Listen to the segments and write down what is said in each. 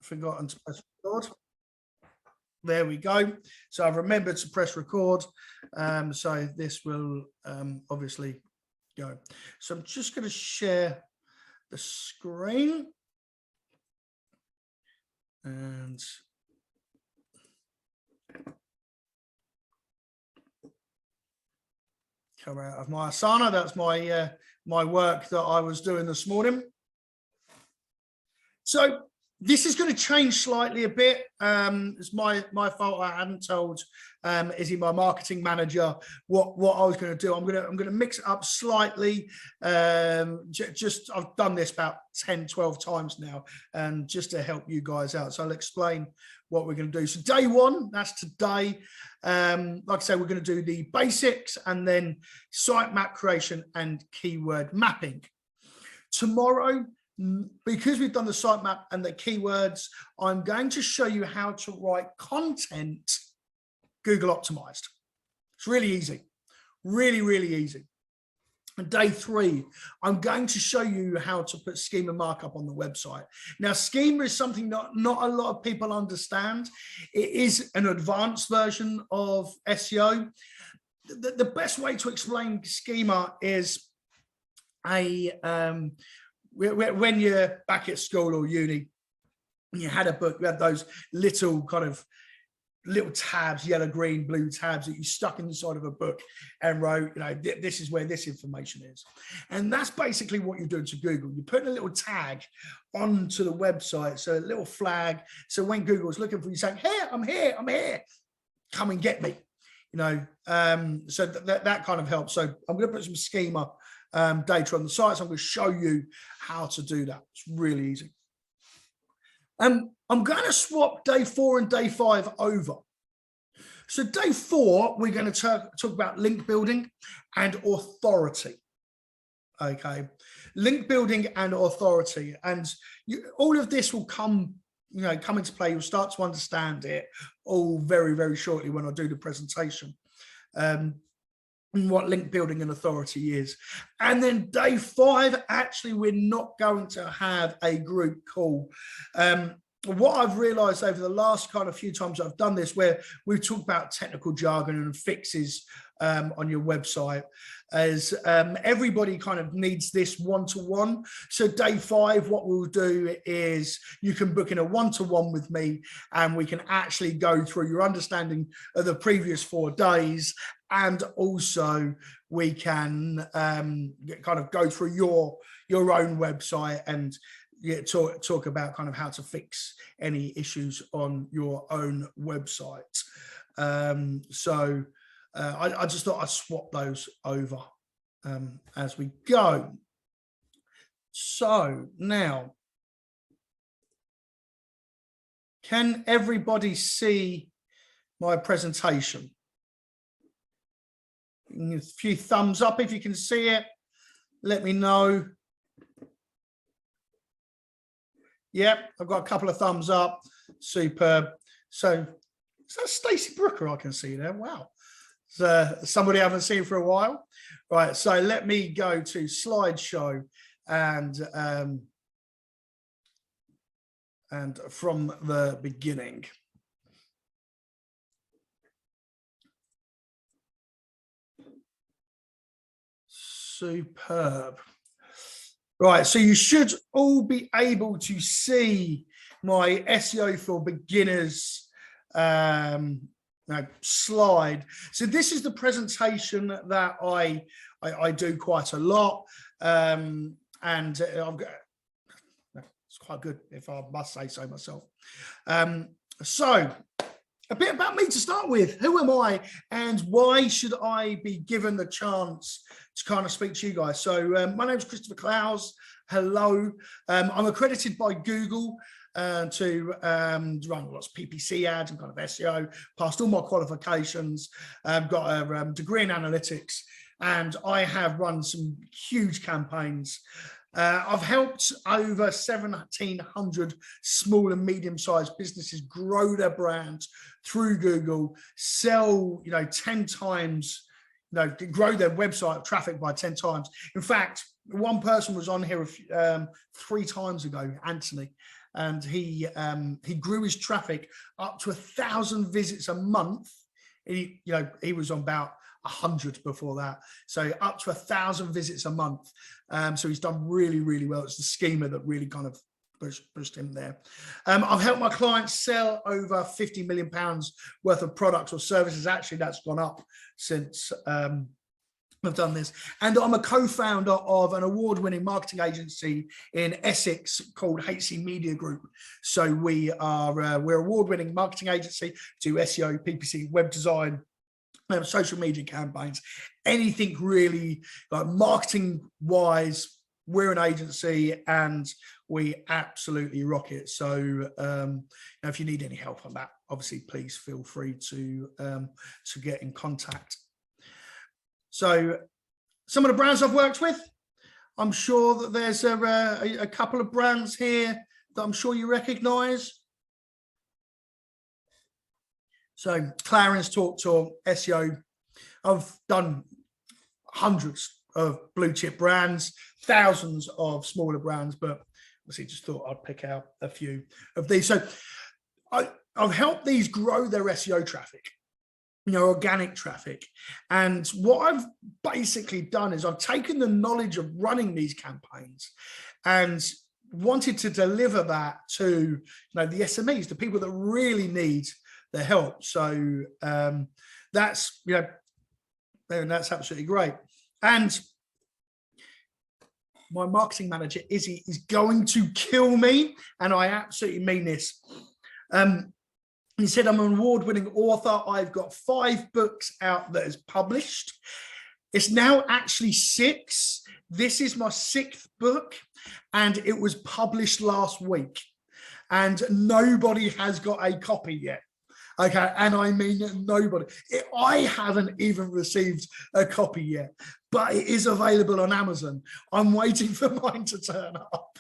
forgotten to press record. There we go. So I've remembered to press record. So this will obviously go. So I'm just going to share the screen. And come out of my Asana. That's my my work that I was doing this morning. So this is going to change slightly a bit. It's my fault. I hadn't told Izzy, my marketing manager, what I was going to do. I'm going to mix it up slightly. Just I've done this about 10, 12 times now, and just to help you guys out. So I'll explain what we're going to do. So day one, that's today. Like I say, we're going to do the basics and then sitemap creation and keyword mapping. Tomorrow, because we've done the sitemap and the keywords, I'm going to show you how to write content Google optimized. It's really easy, really, really easy. And day three, I'm going to show you how to put schema markup on the website. Now, schema is something not a lot of people understand. It is an advanced version of SEO. The best way to explain schema is when you're back at school or uni, and you had a book, you had those little kind of little tabs, yellow, green, blue tabs that you stuck inside of a book and wrote, you know, this is where this information is. And that's basically what you're doing to Google. You're putting a little tag onto the website, so a little flag. So when Google is looking for you, saying, hey, I'm here, come and get me. You know, so that kind of helps. So I'm going to put some schema data on the site. So I'm going to show you how to do that. It's really easy. I'm going to swap day 4 and day 5 over. So day 4, we're going to talk about link building and authority. Okay, link building and authority, and all of this will come into play. You'll start to understand it all very, very shortly when I do the presentation. What link building and authority is. And then day 5, actually, we're not going to have a group call. What I've realized over the last kind of few times I've done this, where we've talked about technical jargon and fixes on your website, as everybody kind of needs this one-to-one. So day 5, what we'll do is you can book in a one-to-one with me, and we can actually go through your understanding of the previous 4 days. And also we can kind of go through your own website and talk about kind of how to fix any issues on your own website. So I just thought I'd swap those over as we go. So now, can everybody see my presentation? A few thumbs up if you can see it. Let me know. Yep, I've got a couple of thumbs up. Superb. So is that Stacey Brooker I can see there? Wow. So somebody I haven't seen for a while. Right, so let me go to slideshow and from the beginning. Superb. Right, so you should all be able to see my SEO for beginners slide. So this is the presentation that I do quite a lot, and I've got, it's quite good if I must say so myself. So a bit about me to start with. Who am I, and why should I be given the chance to kind of speak to you guys? So my name is Christopher Clowes. Hello. I'm accredited by Google to run lots of PPC ads and kind of SEO, passed all my qualifications. I've got a degree in analytics, and I have run some huge campaigns. I've helped over 1,700 small and medium-sized businesses grow their brand through Google, sell, 10 times, grow their website traffic by 10 times. In fact, one person was on here 3 times ago, Anthony, and he grew his traffic up to 1,000 visits a month. He was on about 100 before that, so up to 1,000 visits a month. So he's done really, really well. It's the schema that really kind of pushed him there. I've helped my clients sell over £50 million worth of products or services. Actually, that's gone up since I've done this. And I'm a co-founder of an award-winning marketing agency in Essex called HC Media Group. So we're award-winning marketing agency, do SEO, PPC, web design, social media campaigns, anything really like marketing wise. We're an agency and we absolutely rock it. So if you need any help on that, obviously please feel free to get in contact. So some of the brands I've worked with, I'm sure that there's a couple of brands here that I'm sure you recognize. So Clarence, TalkTalk, SEO. I've done hundreds of blue chip brands, thousands of smaller brands, but obviously just thought I'd pick out a few of these. So I've helped these grow their SEO traffic, organic traffic. And what I've basically done is I've taken the knowledge of running these campaigns and wanted to deliver that to the SMEs, the people that really need the help. So that's that's absolutely great. And my marketing manager Izzy is going to kill me, and I absolutely mean this. He said I'm an award-winning author. I've got 5 books out that is published. It's now actually 6. This is my 6th book, and it was published last week, and nobody has got a copy yet. Okay, and I mean nobody. I haven't even received a copy yet, but it is available on Amazon. I'm waiting for mine to turn up.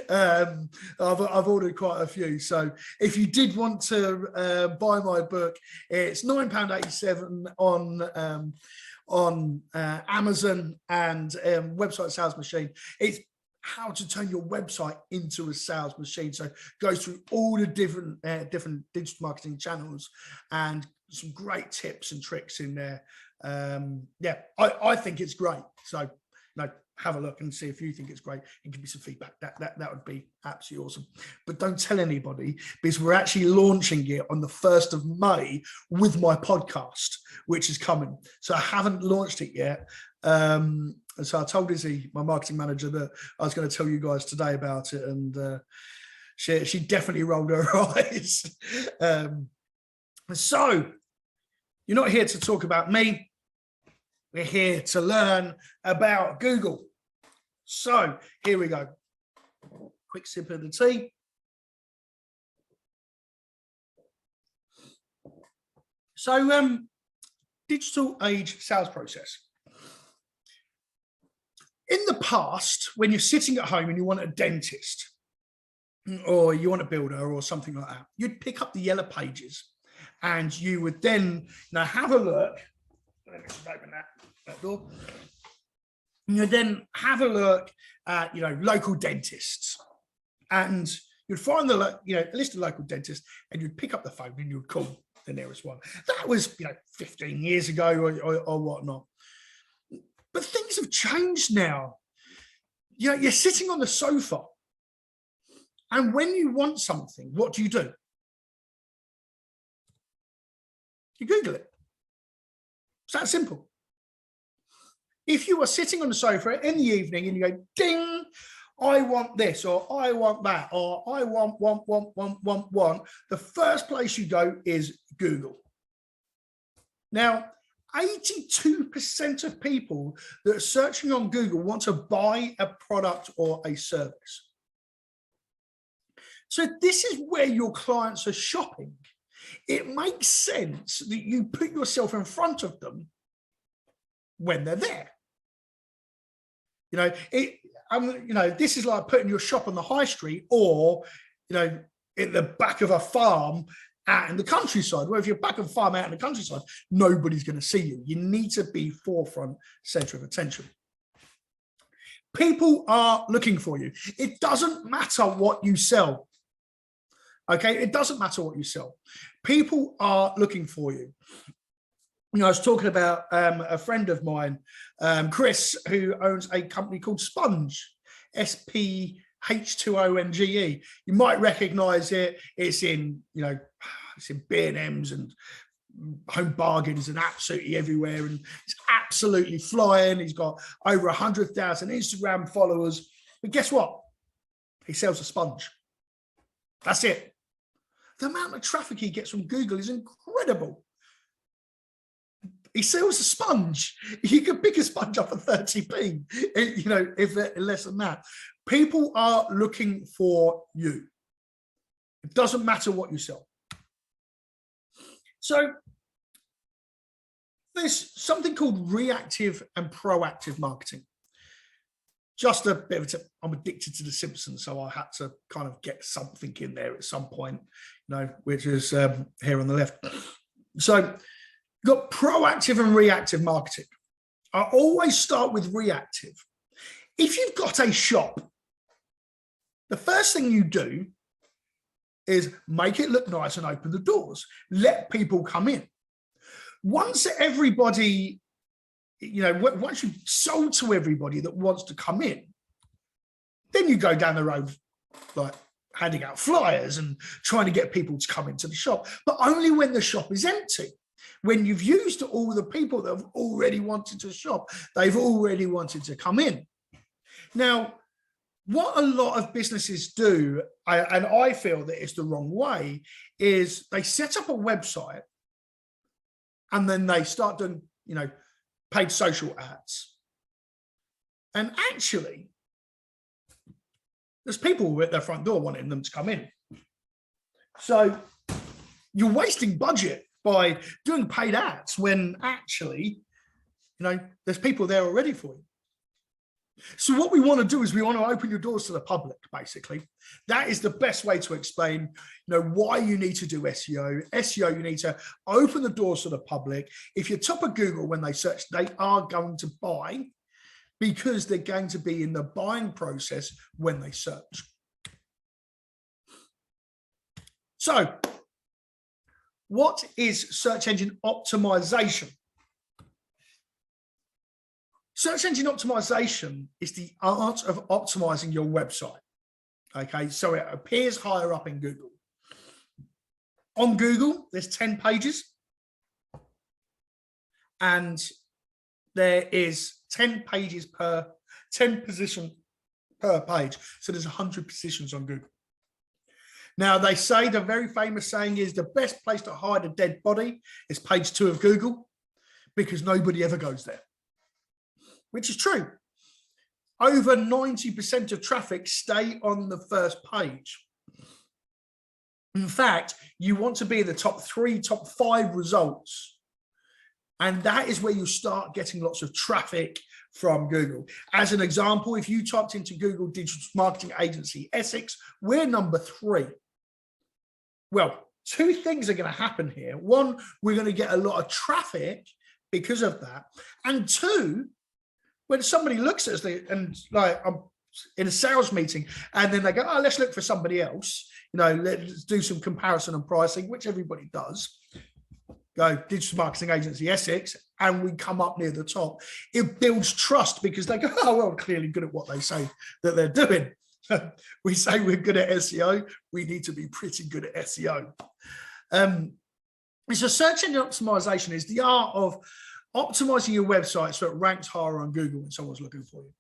I've ordered quite a few. So if you did want to buy my book, it's £9.87 on Amazon and Website Sales Machine. It's how to turn your website into a sales machine. So it goes through all the different digital marketing channels and some great tips and tricks in there. I think it's great. So have a look and see if you think it's great and give me some feedback. That would be absolutely awesome. But don't tell anybody, because we're actually launching it on the 1st of May with my podcast, which is coming. So I haven't launched it yet. So I told Izzy, my marketing manager, that I was going to tell you guys today about it, and she definitely rolled her eyes. So you're not here to talk about me. We're here to learn about Google. So here we go. Quick sip of the tea. So digital age sales process. In the past, when you're sitting at home and you want a dentist or you want a builder or something like that, you'd pick up the yellow pages and you would then have a look. Let me just open that door. And you'd then have a look at local dentists, and you'd find the a list of local dentists, and you'd pick up the phone and you'd call the nearest one. That was 15 years ago or whatnot. But things have changed now. You're sitting on the sofa, and when you want something, what do? You Google it. It's that simple. If you are sitting on the sofa in the evening and you go, ding, I want this, or I want that, or I want, the first place you go is Google. Now, 82% of people that are searching on Google want to buy a product or a service. So this is where your clients are shopping. It makes sense that you put yourself in front of them when they're there. This is like putting your shop on the high street, or in the back of a farm out in the countryside. Where if you're back of a farm out in the countryside, nobody's going to see you. You need to be forefront, center of attention. People are looking for you. It doesn't matter what you sell. Okay, it doesn't matter what you sell. People are looking for you. You know, I was talking about a friend of mine, Chris, who owns a company called Sponge, SPH2ONGE. You might recognize it. It's in, you know, it's in B&M's and Home Bargains and absolutely everywhere. And it's absolutely flying. He's got over 100,000 Instagram followers. But guess what? He sells a sponge. That's it. The amount of traffic he gets from Google is incredible. He sells a sponge. You can pick a sponge up for 30p, you know, if less than that. People are looking for you. It doesn't matter what you sell. So there's something called reactive and proactive marketing. Just a bit of a tip. I'm addicted to The Simpsons, so I had to kind of get something in there at some point, you know, which is here on the left. So you've got proactive and reactive marketing. I always start with reactive. If you've got a shop, the first thing you do is make it look nice and open the doors. Let people come in. Once everybody, you know, once you've sold to everybody that wants to come in, then you go down the road like handing out flyers and trying to get people to come into the shop, but only when the shop is empty. When you've used all the people that have already wanted to shop, they've already wanted to come in. Now, what a lot of businesses do, and I feel that it's the wrong way, is they set up a website and then they start doing, you know, paid social ads. And actually, there's people at their front door wanting them to come in. So you're wasting budget by doing paid ads when actually, you know, there's people there already for you. So what we want to do is we want to open your doors to the public, basically. That is the best way to explain, you know, why you need to do SEO. SEO, you need to open the doors to the public. If you're top of Google when they search, they are going to buy because they're going to be in the buying process when they search. So what is search engine optimization? Search engine optimization is the art of optimizing your website. Okay, so it appears higher up in Google. On Google, there's 10 pages. And there is 10 pages per, 10 positions per page. So there's 100 positions on Google. Now, they say the very famous saying is the best place to hide a dead body is page 2 of Google because nobody ever goes there. Which is true. Over 90% of traffic stay on the first page. In fact, you want to be in the top 3, top 5 results. And that is where you start getting lots of traffic from Google. As an example, if you typed into Google Digital Marketing Agency Essex, we're number 3. Well, 2 things are going to happen here. 1, we're going to get a lot of traffic because of that. And 2, when somebody looks at us and like I'm in a sales meeting and then they go, oh, let's look for somebody else, you know, let's do some comparison and pricing, which everybody does. Go Digital Marketing Agency Essex, and we come up near the top. It builds trust because they go, oh, well, clearly good at what they say that they're doing. We say we're good at SEO. We need to be pretty good at SEO. So search engine optimization is the art of optimizing your website so it ranks higher on Google when someone's looking for you.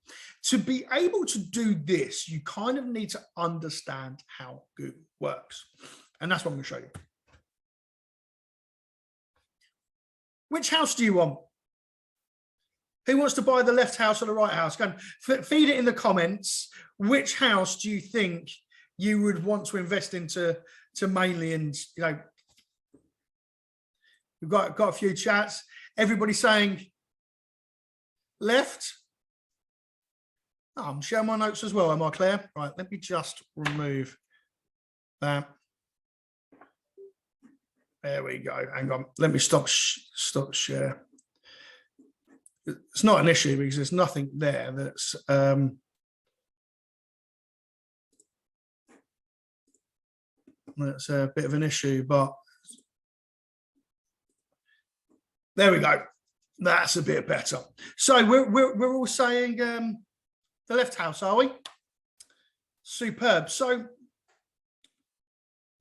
To be able to do this, you kind of need to understand how Google works. And that's what I'm going to show you. Which house do you want? Who wants to buy the left house or the right house? Go and feed it in the comments. Which house do you think you would want to invest into mainly? And, you know, we've got a few chats. Everybody saying left. Oh, I'm sharing my notes as well. Am I clear? Right, let me just remove that. There we go. Hang on. Let me stop share. It's not an issue because there's nothing there that's That's a bit of an issue, but there we go. That's a bit better. So we're all saying the left house, are we? Superb. So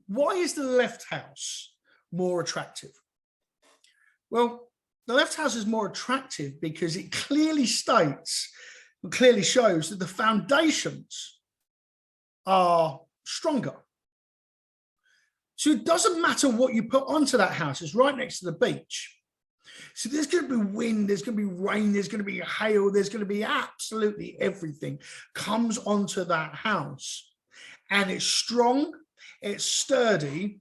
why is the left house more attractive? Well, the left house is more attractive because it clearly states, clearly shows that the foundations are stronger. So it doesn't matter what you put onto that house. It's right next to the beach. So there's going to be wind, there's going to be rain, there's going to be hail, there's going to be absolutely everything comes onto that house. And it's strong, it's sturdy,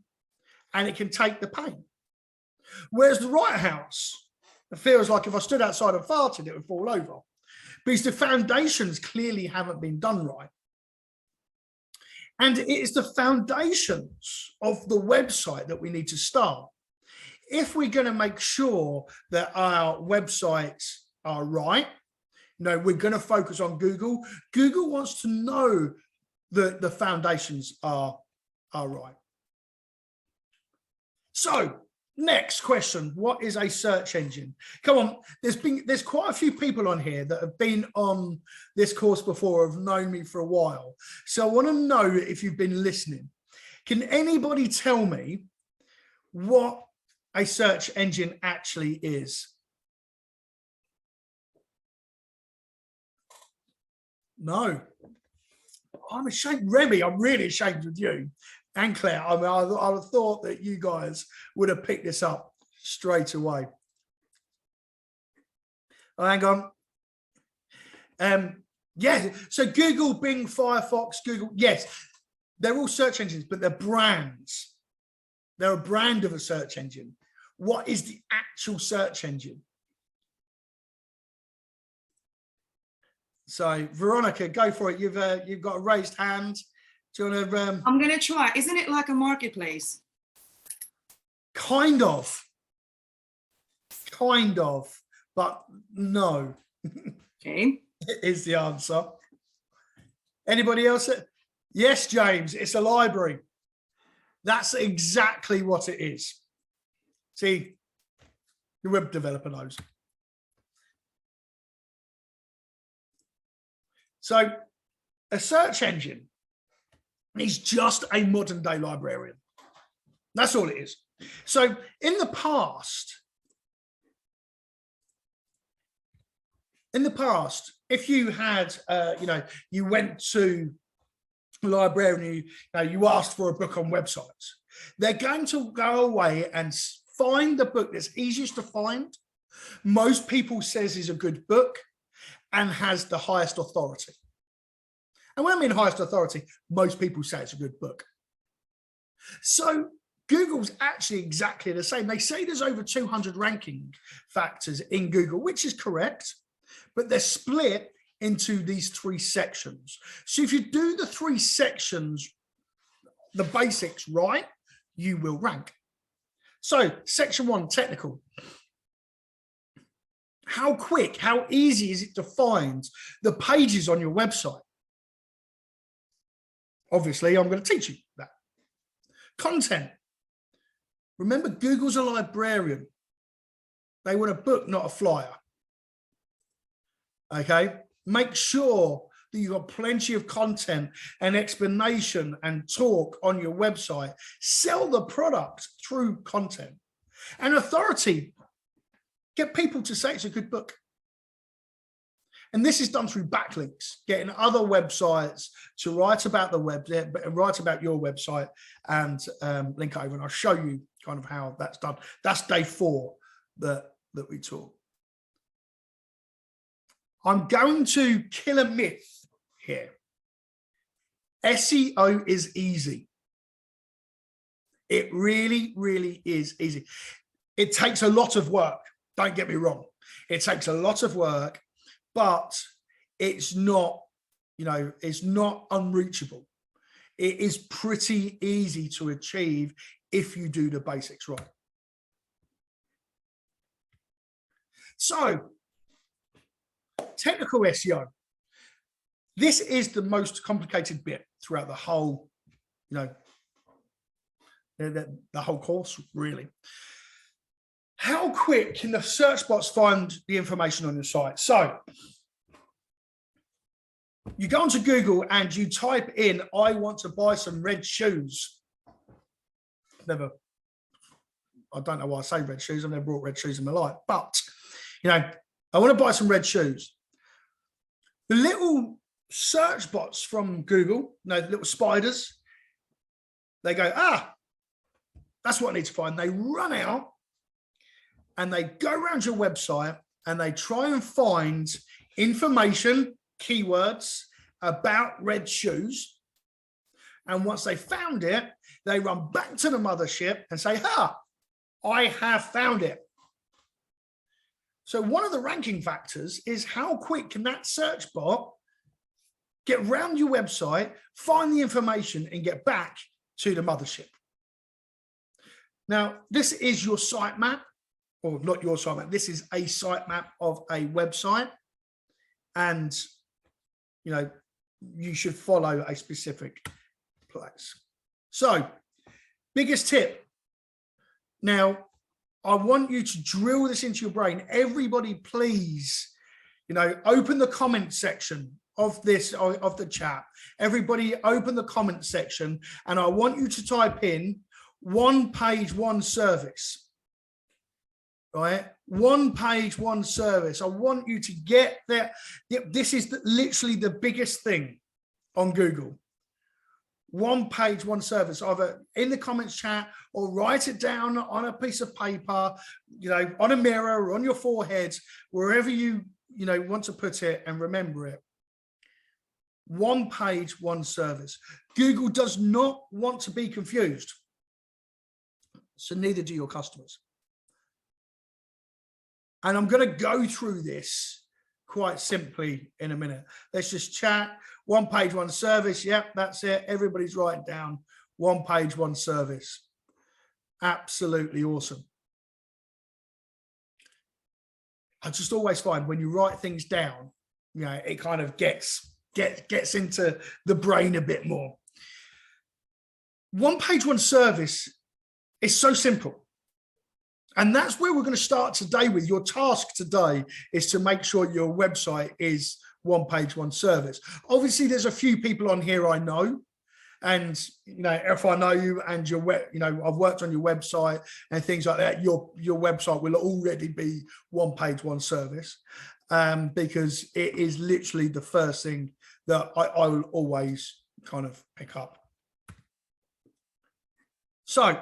and it can take the pain. Whereas the right house, it feels like if I stood outside and farted, it would fall over. Because the foundations clearly haven't been done right. And it is the foundations of the website that we need to start. If we're going to make sure that our websites are right, we're going to focus on Google. Google wants to know that the foundations are right. So next question, what is a search engine? Come on, there's quite a few people on here that have been on this course before, have known me for a while. So I want to know if you've been listening. Can anybody tell me what a search engine actually is? No. I'm ashamed, Remy, I'm really ashamed with you. And Claire, I mean, I would have thought that you guys would have picked this up straight away. Oh, hang on. Yeah, so Google, Bing, Firefox, Google, yes, they're all search engines, but they're brands. They're a brand of a search engine. What is the actual search engine? So, Veronica, go for it. You've got a raised hand. Do you want to? I'm going to try. Isn't it like a marketplace? Kind of, but no. Okay. Is the answer. Anybody else? Yes, James, it's a library. That's exactly what it is. See, the web developer knows. So a search engine is just a modern day librarian. That's all it is. So in the past, if you had, you went to a librarian, you asked for a book on websites, they're going to go away and find the book that's easiest to find, most people says is a good book, and has the highest authority. And when I mean highest authority, most people say it's a good book. So Google's actually exactly the same. They say there's over 200 ranking factors in Google, which is correct, but they're split into these three sections. So if you do the three sections, the basics right, you will rank. So section 1, technical. How quick, how easy is it to find the pages on your website? Obviously, I'm going to teach you that. Content. Remember, Google's a librarian. They want a book, not a flyer. Okay? Make sure that you've got plenty of content and explanation and talk on your website. Sell the product through content. And authority. Get people to say it's a good book. And this is done through backlinks, getting other websites to write about write about your website and link over. And I'll show you kind of how that's done. That's day 4 that we talk. I'm going to kill a myth here. SEO is easy. It really, really is easy. It takes a lot of work. Don't get me wrong. It takes a lot of work, but it's not, it's not unreachable. It is pretty easy to achieve if you do the basics right. So, technical SEO. This is the most complicated bit throughout the whole, the whole course, really. How quick can the search bots find the information on your site? So you go onto Google and you type in, I want to buy some red shoes. I don't know why I say red shoes. I've never bought red shoes in my life, but I want to buy some red shoes. The little search bots from Google, little spiders, they go, that's what I need to find. They run out and they go around your website and they try and find information, keywords about red shoes. And once they found it, they run back to the mothership and say, I have found it. So one of the ranking factors is how quick can that search bot get around your website, find the information, and get back to the mothership. Now, this is your sitemap, or not your sitemap. This is a sitemap of a website. And, you should follow a specific place. So, biggest tip. Now, I want you to drill this into your brain. Everybody, please, open the comment section of the chat. Everybody open the comment section, and I want you to type in one page, one service, right? One page, one service. I want you to get there. This is literally the biggest thing on Google. One page, one service, either in the comments chat or write it down on a piece of paper, on a mirror or on your forehead, wherever you want to put it, and remember it. One page, one service. Google does not want to be confused. So neither do your customers. And I'm going to go through this quite simply in a minute. Let's just chat. One page, one service. Yep, that's it. Everybody's writing down one page, one service. Absolutely awesome. I just always find when you write things down, it kind of gets into the brain a bit more. One page, one service is so simple. And that's where we're going to start today with. Your task today is to make sure your website is one page, one service. Obviously, there's a few people on here I know. And, if I know you and I've worked on your website and things like that, your website will already be one page, one service, because it is literally the first thing that I will always kind of pick up. So,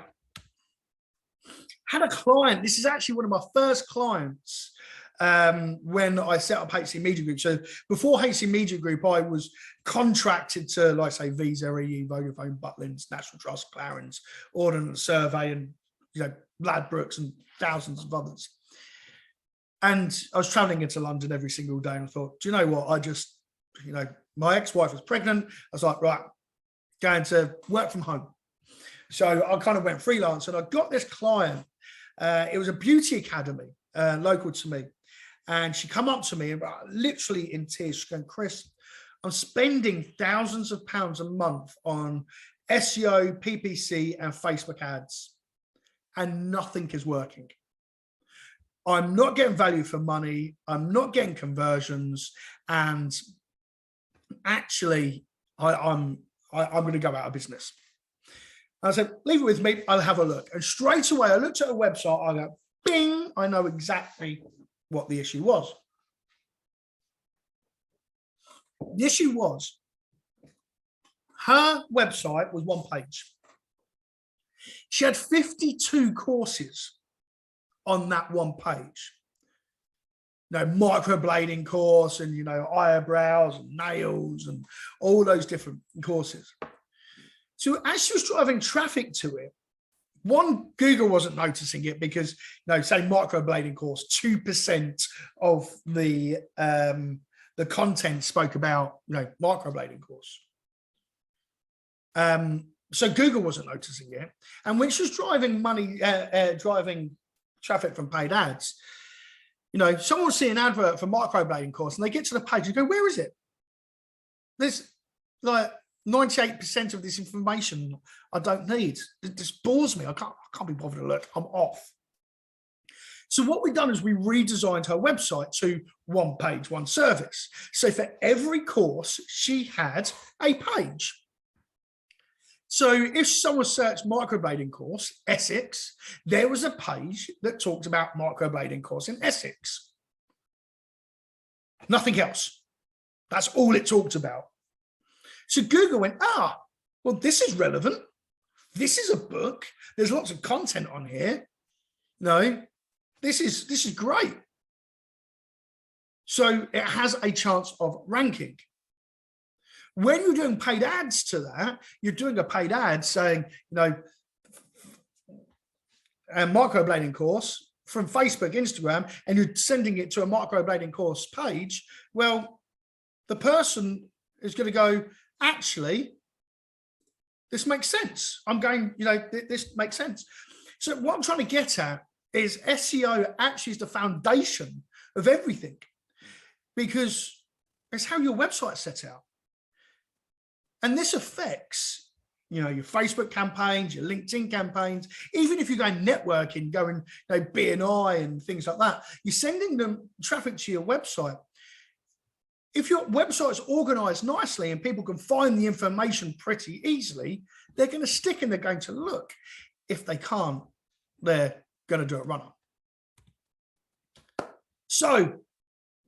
had a client. This is actually one of my first clients when I set up HC Media Group. So before HC Media Group, I was contracted to, like say, Visa, EE, Vodafone, Butlins, National Trust, Clarence, Ordnance Survey, and Ladbrokes, and thousands of others. And I was traveling into London every single day, and I thought, do you know what? I just, my ex-wife was pregnant. I was like, right, going to work from home. So I kind of went freelance, and I got this client. It was a beauty academy local to me. And she come up to me and literally in tears, she's going, Chris, I'm spending thousands of pounds a month on SEO, PPC, and Facebook ads, and nothing is working. I'm not getting value for money. I'm not getting conversions. And actually, I'm going to go out of business. I said, leave it with me. I'll have a look. And straight away, I looked at her website. I go, bing, I know exactly what the issue was. The issue was her website was one page. She had 52 courses on that one page. Microblading course and, eyebrows and nails and all those different courses. So as she was driving traffic to it, one, Google wasn't noticing it because, say microblading course, 2% of the content spoke about, microblading course. So Google wasn't noticing it. And when she was driving driving traffic from paid ads, someone will see an advert for microblading course and they get to the page and go, where is it? There's 98% of this information I don't need. It just bores me. I can't be bothered to look. I'm off. So what we've done is we redesigned her website to one page, one service. So for every course, she had a page. So if someone searched microblading course, Essex, there was a page that talked about microblading course in Essex. Nothing else. That's all it talked about. So Google went, well, this is relevant. This is a book. There's lots of content on here. No. This is great. So it has a chance of ranking. When you're doing paid ads to that, you're doing a paid ad saying, a microblading course from Facebook, Instagram, and you're sending it to a microblading course page. Well, the person is going to go, actually, this makes sense. I'm going, this makes sense. So what I'm trying to get at is SEO actually is the foundation of everything, because it's how your website's set out. And this affects, your Facebook campaigns, your LinkedIn campaigns, even if you're going networking, going, BNI and things like that, you're sending them traffic to your website. If your website's organized nicely and people can find the information pretty easily, they're going to stick and they're going to look. If they can't, they're going to do a run-up. So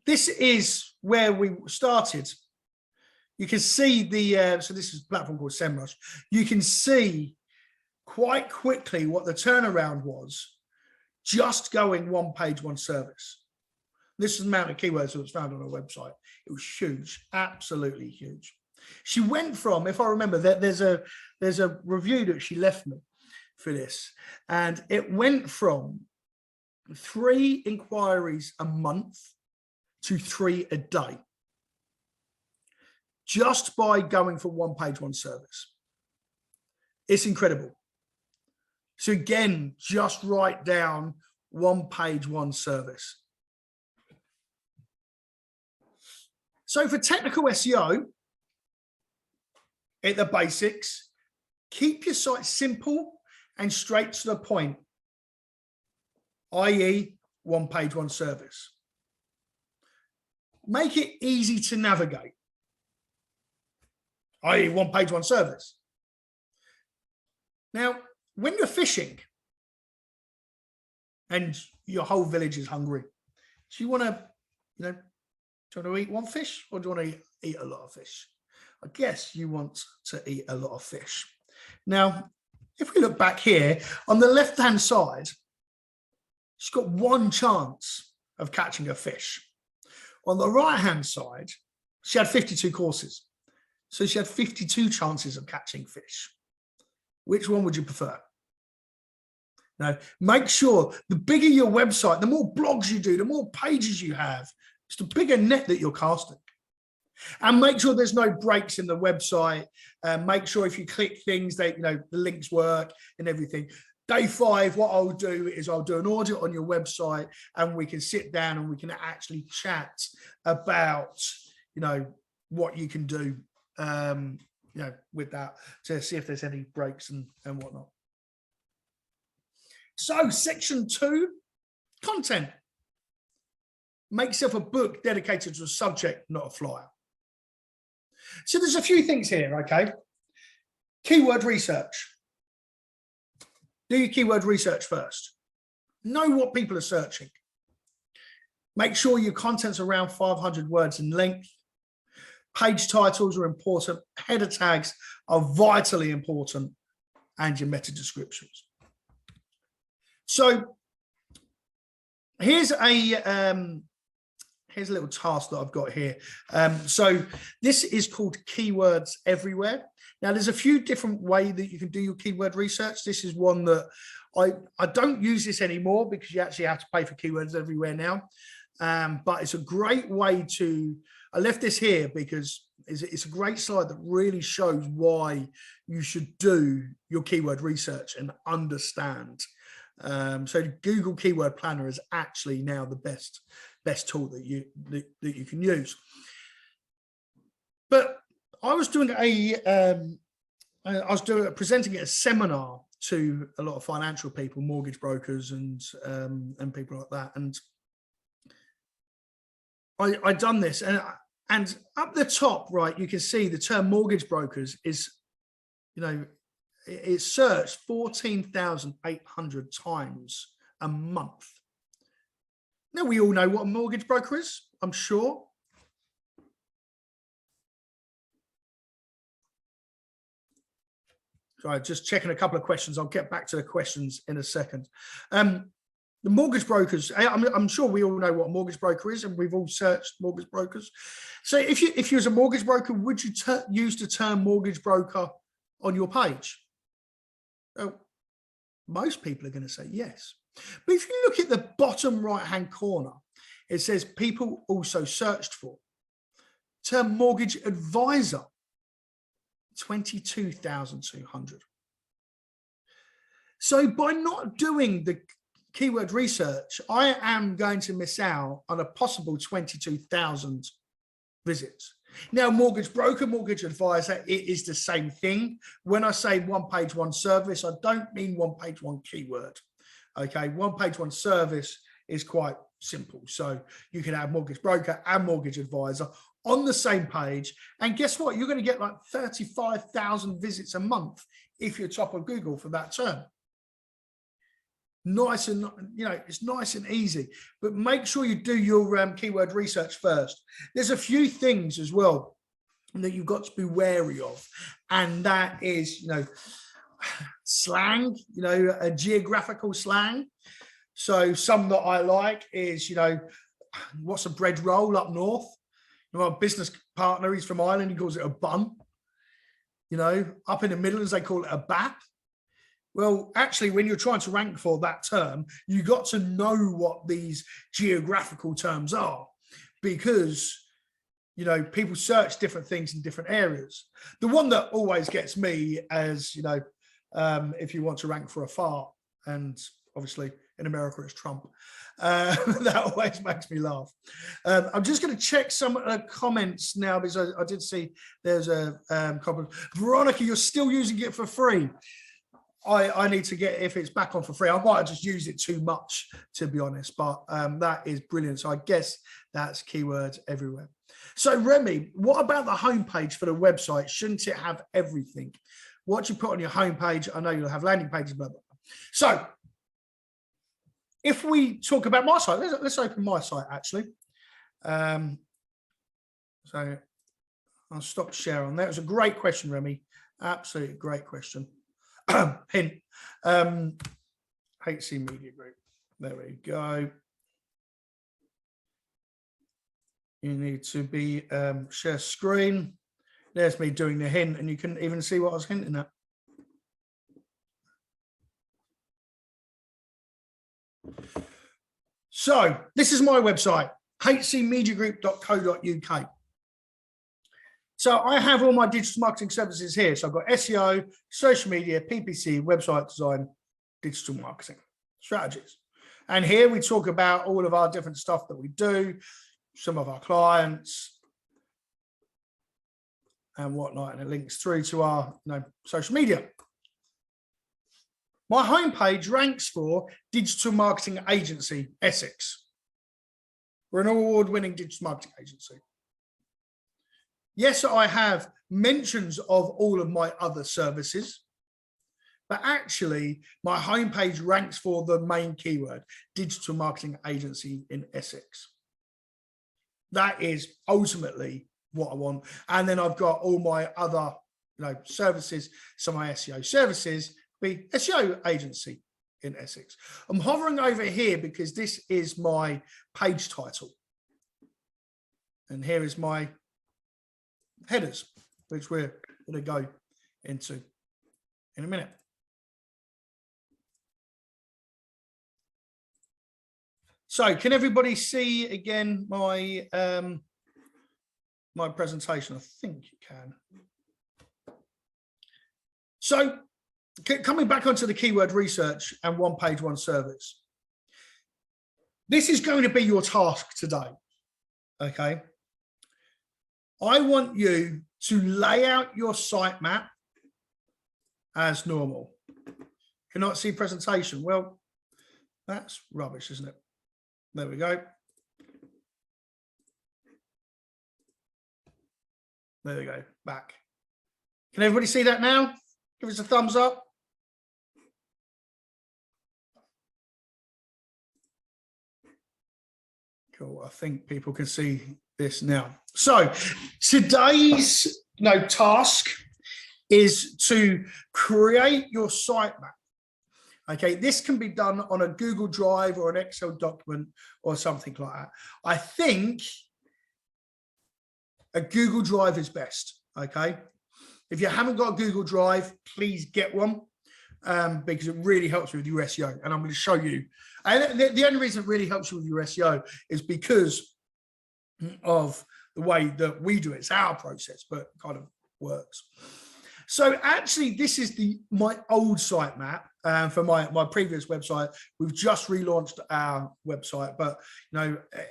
this is where we started. You can see so this is a platform called SEMrush. You can see quite quickly what the turnaround was, just going one page, one service. This is the amount of keywords that was found on her website. It was huge, absolutely huge. She went from, if I remember, there's a review that she left me for this, and it went from 3 inquiries a month to 3 a day, just by going for one page, one service. It's incredible. So again, just write down one page, one service. So for technical SEO, at the basics, keep your site simple and straight to the point, i.e. one page, one service. Make it easy to navigate, i.e. one page, one service. Now, when you're fishing and your whole village is hungry, do you want to, do you want to eat one fish, or do you want to eat a lot of fish? I guess you want to eat a lot of fish. Now, if we look back here, on the left-hand side, she's got 1 chance of catching a fish. On the right-hand side, she had 52 courses. So she had 52 chances of catching fish. Which one would you prefer? Now, make sure the bigger your website, the more blogs you do, the more pages you have, it's the bigger net that you're casting. And make sure there's no breaks in the website. Make sure if you click things, that the links work and everything. Day 5, what I'll do is I'll do an audit on your website, and we can sit down and we can actually chat about, what you can do, with that, to see if there's any breaks and whatnot. So section 2, content. Make yourself a book dedicated to a subject, not a flyer. So there's a few things here, okay? Keyword research. Do your keyword research first. Know what people are searching. Make sure your content's around 500 words in length. Page titles are important. Header tags are vitally important, and your meta descriptions. So here's a little task that I've got here. So this is called Keywords Everywhere. Now, there's a few different ways that you can do your keyword research. This is one that I don't use this anymore, because you actually have to pay for Keywords Everywhere now. But it's a great way to, I left this here because it's a great slide that really shows why you should do your keyword research and understand. So Google Keyword Planner is actually now the best tool that you can use. But I was doing presenting at a seminar to a lot of financial people, mortgage brokers, and people like that. And I done this, and up the top, right, you can see the term mortgage brokers is, it's searched 14,800 times a month. Now, we all know what a mortgage broker is, I'm sure. So just checking a couple of questions. I'll get back to the questions in a second. The mortgage brokers, I'm sure we all know what a mortgage broker is, and we've all searched mortgage brokers. So if you was a mortgage broker, would you use the term mortgage broker on your page? Well, most people are going to say yes. But if you look at the bottom right-hand corner, it says people also searched for. Term mortgage advisor, 22,200. So by not doing the keyword research, I am going to miss out on a possible 22,000 visits. Now, mortgage broker, mortgage advisor, it is the same thing. When I say one page, one service, I don't mean one page, one keyword. Okay, one page, one service is quite simple. So you can have mortgage broker and mortgage advisor on the same page. And guess what? You're going to get like 35,000 visits a month if you're top of Google for that term. Nice, and it's nice and easy, but make sure you do your keyword research first. There's a few things as well that you've got to be wary of, and that is slang, a geographical slang. So some that I like is what's a bread roll up north? My business partner, he's from Ireland, he calls it a bun. Up in the Midlands they call it a bap. Well, actually, when you're trying to rank for that term, you got to know what these geographical terms are, because, people search different things in different areas. The one that always gets me as, if you want to rank for a fart, and obviously in America it's Trump, that always makes me laugh. I'm just going to check some comments now, because I did see there's a comment. Veronica, you're still using it for free. I need to get, if it's back on for free, I might have just used it too much, to be honest, but that is brilliant. So I guess that's keywords everywhere. So Remy, what about the homepage for the website? Shouldn't it have everything? What you put on your homepage, I know you'll have landing pages, blah, blah, blah. So if we talk about my site, let's open my site actually. So I'll stop share on that. It was a great question, Remy. Absolutely great question. Hint, HC Media Group. There we go. You need to be share screen. There's me doing the hint, and you can even see what I was hinting at. So this is my website, hcmediagroup.co.uk. So I have all my digital marketing services here. So I've got SEO, social media, PPC, website design, digital marketing strategies. And here we talk about all of our different stuff that we do, some of our clients and whatnot, and it links through to our social media. My homepage ranks for Digital Marketing Agency, Essex. We're an award-winning digital marketing agency. Yes, I have mentions of all of my other services, but actually my homepage ranks for the main keyword, Digital Marketing Agency in Essex. That is ultimately what I want. And then I've got all my other services, some of my SEO services, be SEO agency in Essex. I'm hovering over here because this is my page title. And here is my headers, which we're going to go into in a minute. So can everybody see again my my presentation? I think you can. So coming back onto the keyword research and one page, one service. This is going to be your task today. Okay. I want you to lay out your sitemap as normal. Cannot see presentation. Well, that's rubbish, isn't it? There we go. There we go, back. Can everybody see that now? Give us a thumbs up. Cool, I think people can see this now. So today's task is to create your sitemap. Okay, this can be done on a Google Drive or an Excel document or something like that. I think a Google Drive is best, okay? If you haven't got a Google Drive, please get one because it really helps with your SEO. And I'm going to show you. And the only reason it really helps you with your SEO is because of the way that we do it. It's our process, but it kind of works. So actually, this is my old sitemap for my previous website. We've just relaunched our website, but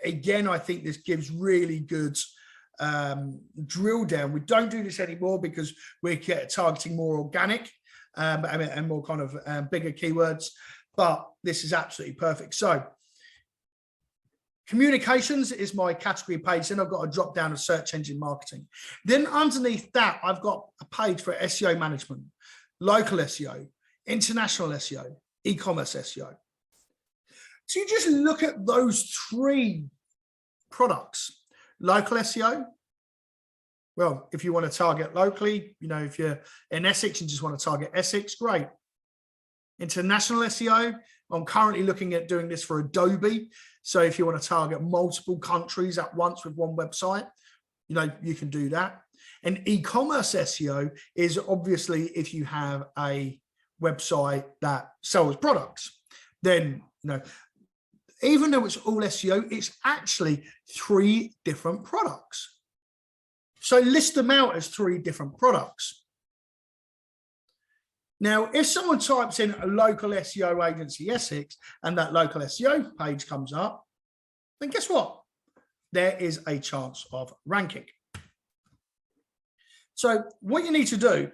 again, I think this gives really good drill down. We don't do this anymore because we're targeting more organic and more kind of bigger keywords, but this is absolutely perfect. So communications is my category page. Then I've got a drop down of search engine marketing. Then underneath that, I've got a page for SEO management, local SEO, international SEO, e-commerce SEO. So you just look at those three products. Local SEO, well, if you want to target locally, if you're in Essex and just want to target Essex, great. International SEO, I'm currently looking at doing this for Adobe. So if you want to target multiple countries at once with one website, you can do that. And e-commerce SEO is obviously if you have a website that sells products, then, even though it's all SEO, it's actually 3 different products. So list them out as 3 different products. Now, if someone types in a local SEO agency Essex and that local SEO page comes up, then guess what? There is a chance of ranking. So what you need to do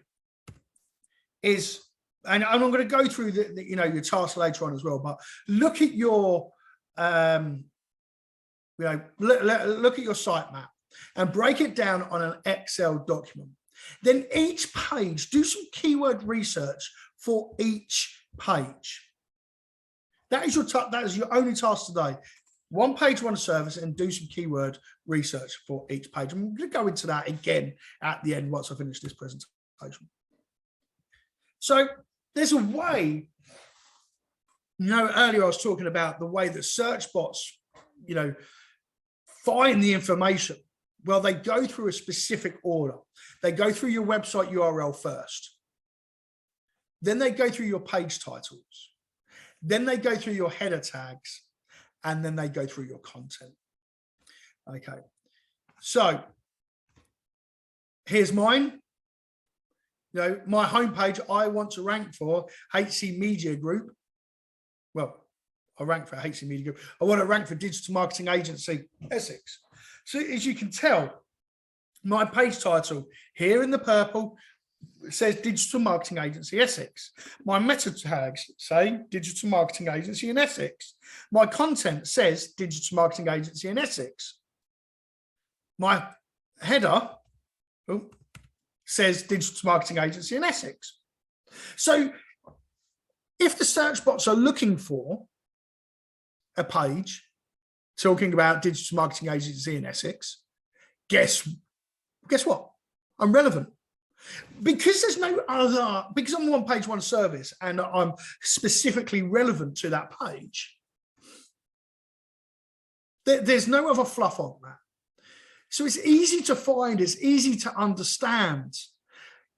is, and I'm going to go through your task later on as well, but look at your look at your sitemap and break it down on an Excel document. Then each page, do some keyword research for each page. That is your only task today. 1 page, 1 service, and do some keyword research for each page. I'm going to go into that again at the end once I finish this presentation. So there's a way. Earlier I was talking about the way that search bots, find the information. Well, they go through a specific order. They go through your website URL first. Then they go through your page titles. Then they go through your header tags. And then they go through your content. Okay. So here's mine. My homepage, I want to rank for HC Media Group. Well, I rank for HC Media Group. I want to rank for Digital Marketing Agency Essex. So as you can tell, my page title here in the purple says Digital Marketing Agency Essex. My meta tags say Digital Marketing Agency in Essex. My content says Digital Marketing Agency in Essex. My header says Digital Marketing Agency in Essex. So if the search bots are looking for a page talking about Digital Marketing Agency in Essex, guess what? I'm relevant. Because there's no other, because I'm 1 page, 1 service, and I'm specifically relevant to that page, there's no other fluff on that. So it's easy to find, it's easy to understand.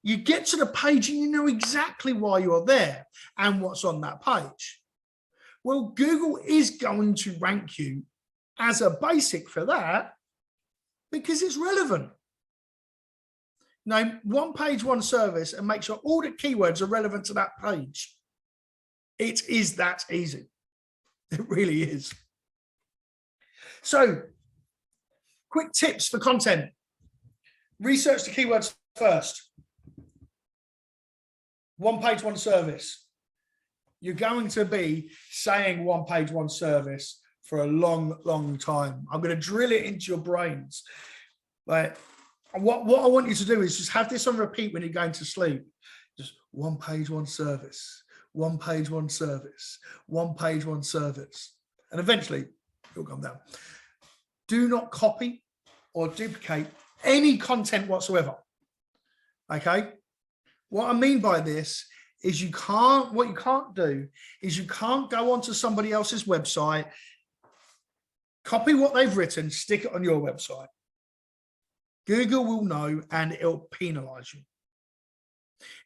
You get to the page and you know exactly why you're there and what's on that page. Well, Google is going to rank you as a basic for that because it's relevant. 1 page, 1 service, and make sure all the keywords are relevant to that page. It is that easy. It really is. So, quick tips for content. research the keywords first. One page, one service. You're going to be saying one page, one service for a long, long time. I'm going to drill it into your brains. Like, what I want you to do is just have this on repeat when you're going to sleep. Just one page, one service. One page, one service. One page, one service. And eventually, it'll come down. Do not copy or duplicate any content whatsoever. Okay? What I mean by this is what you can't do is you can't go onto somebody else's website, copy what they've written, stick it on your website. Google will know and it'll penalize you.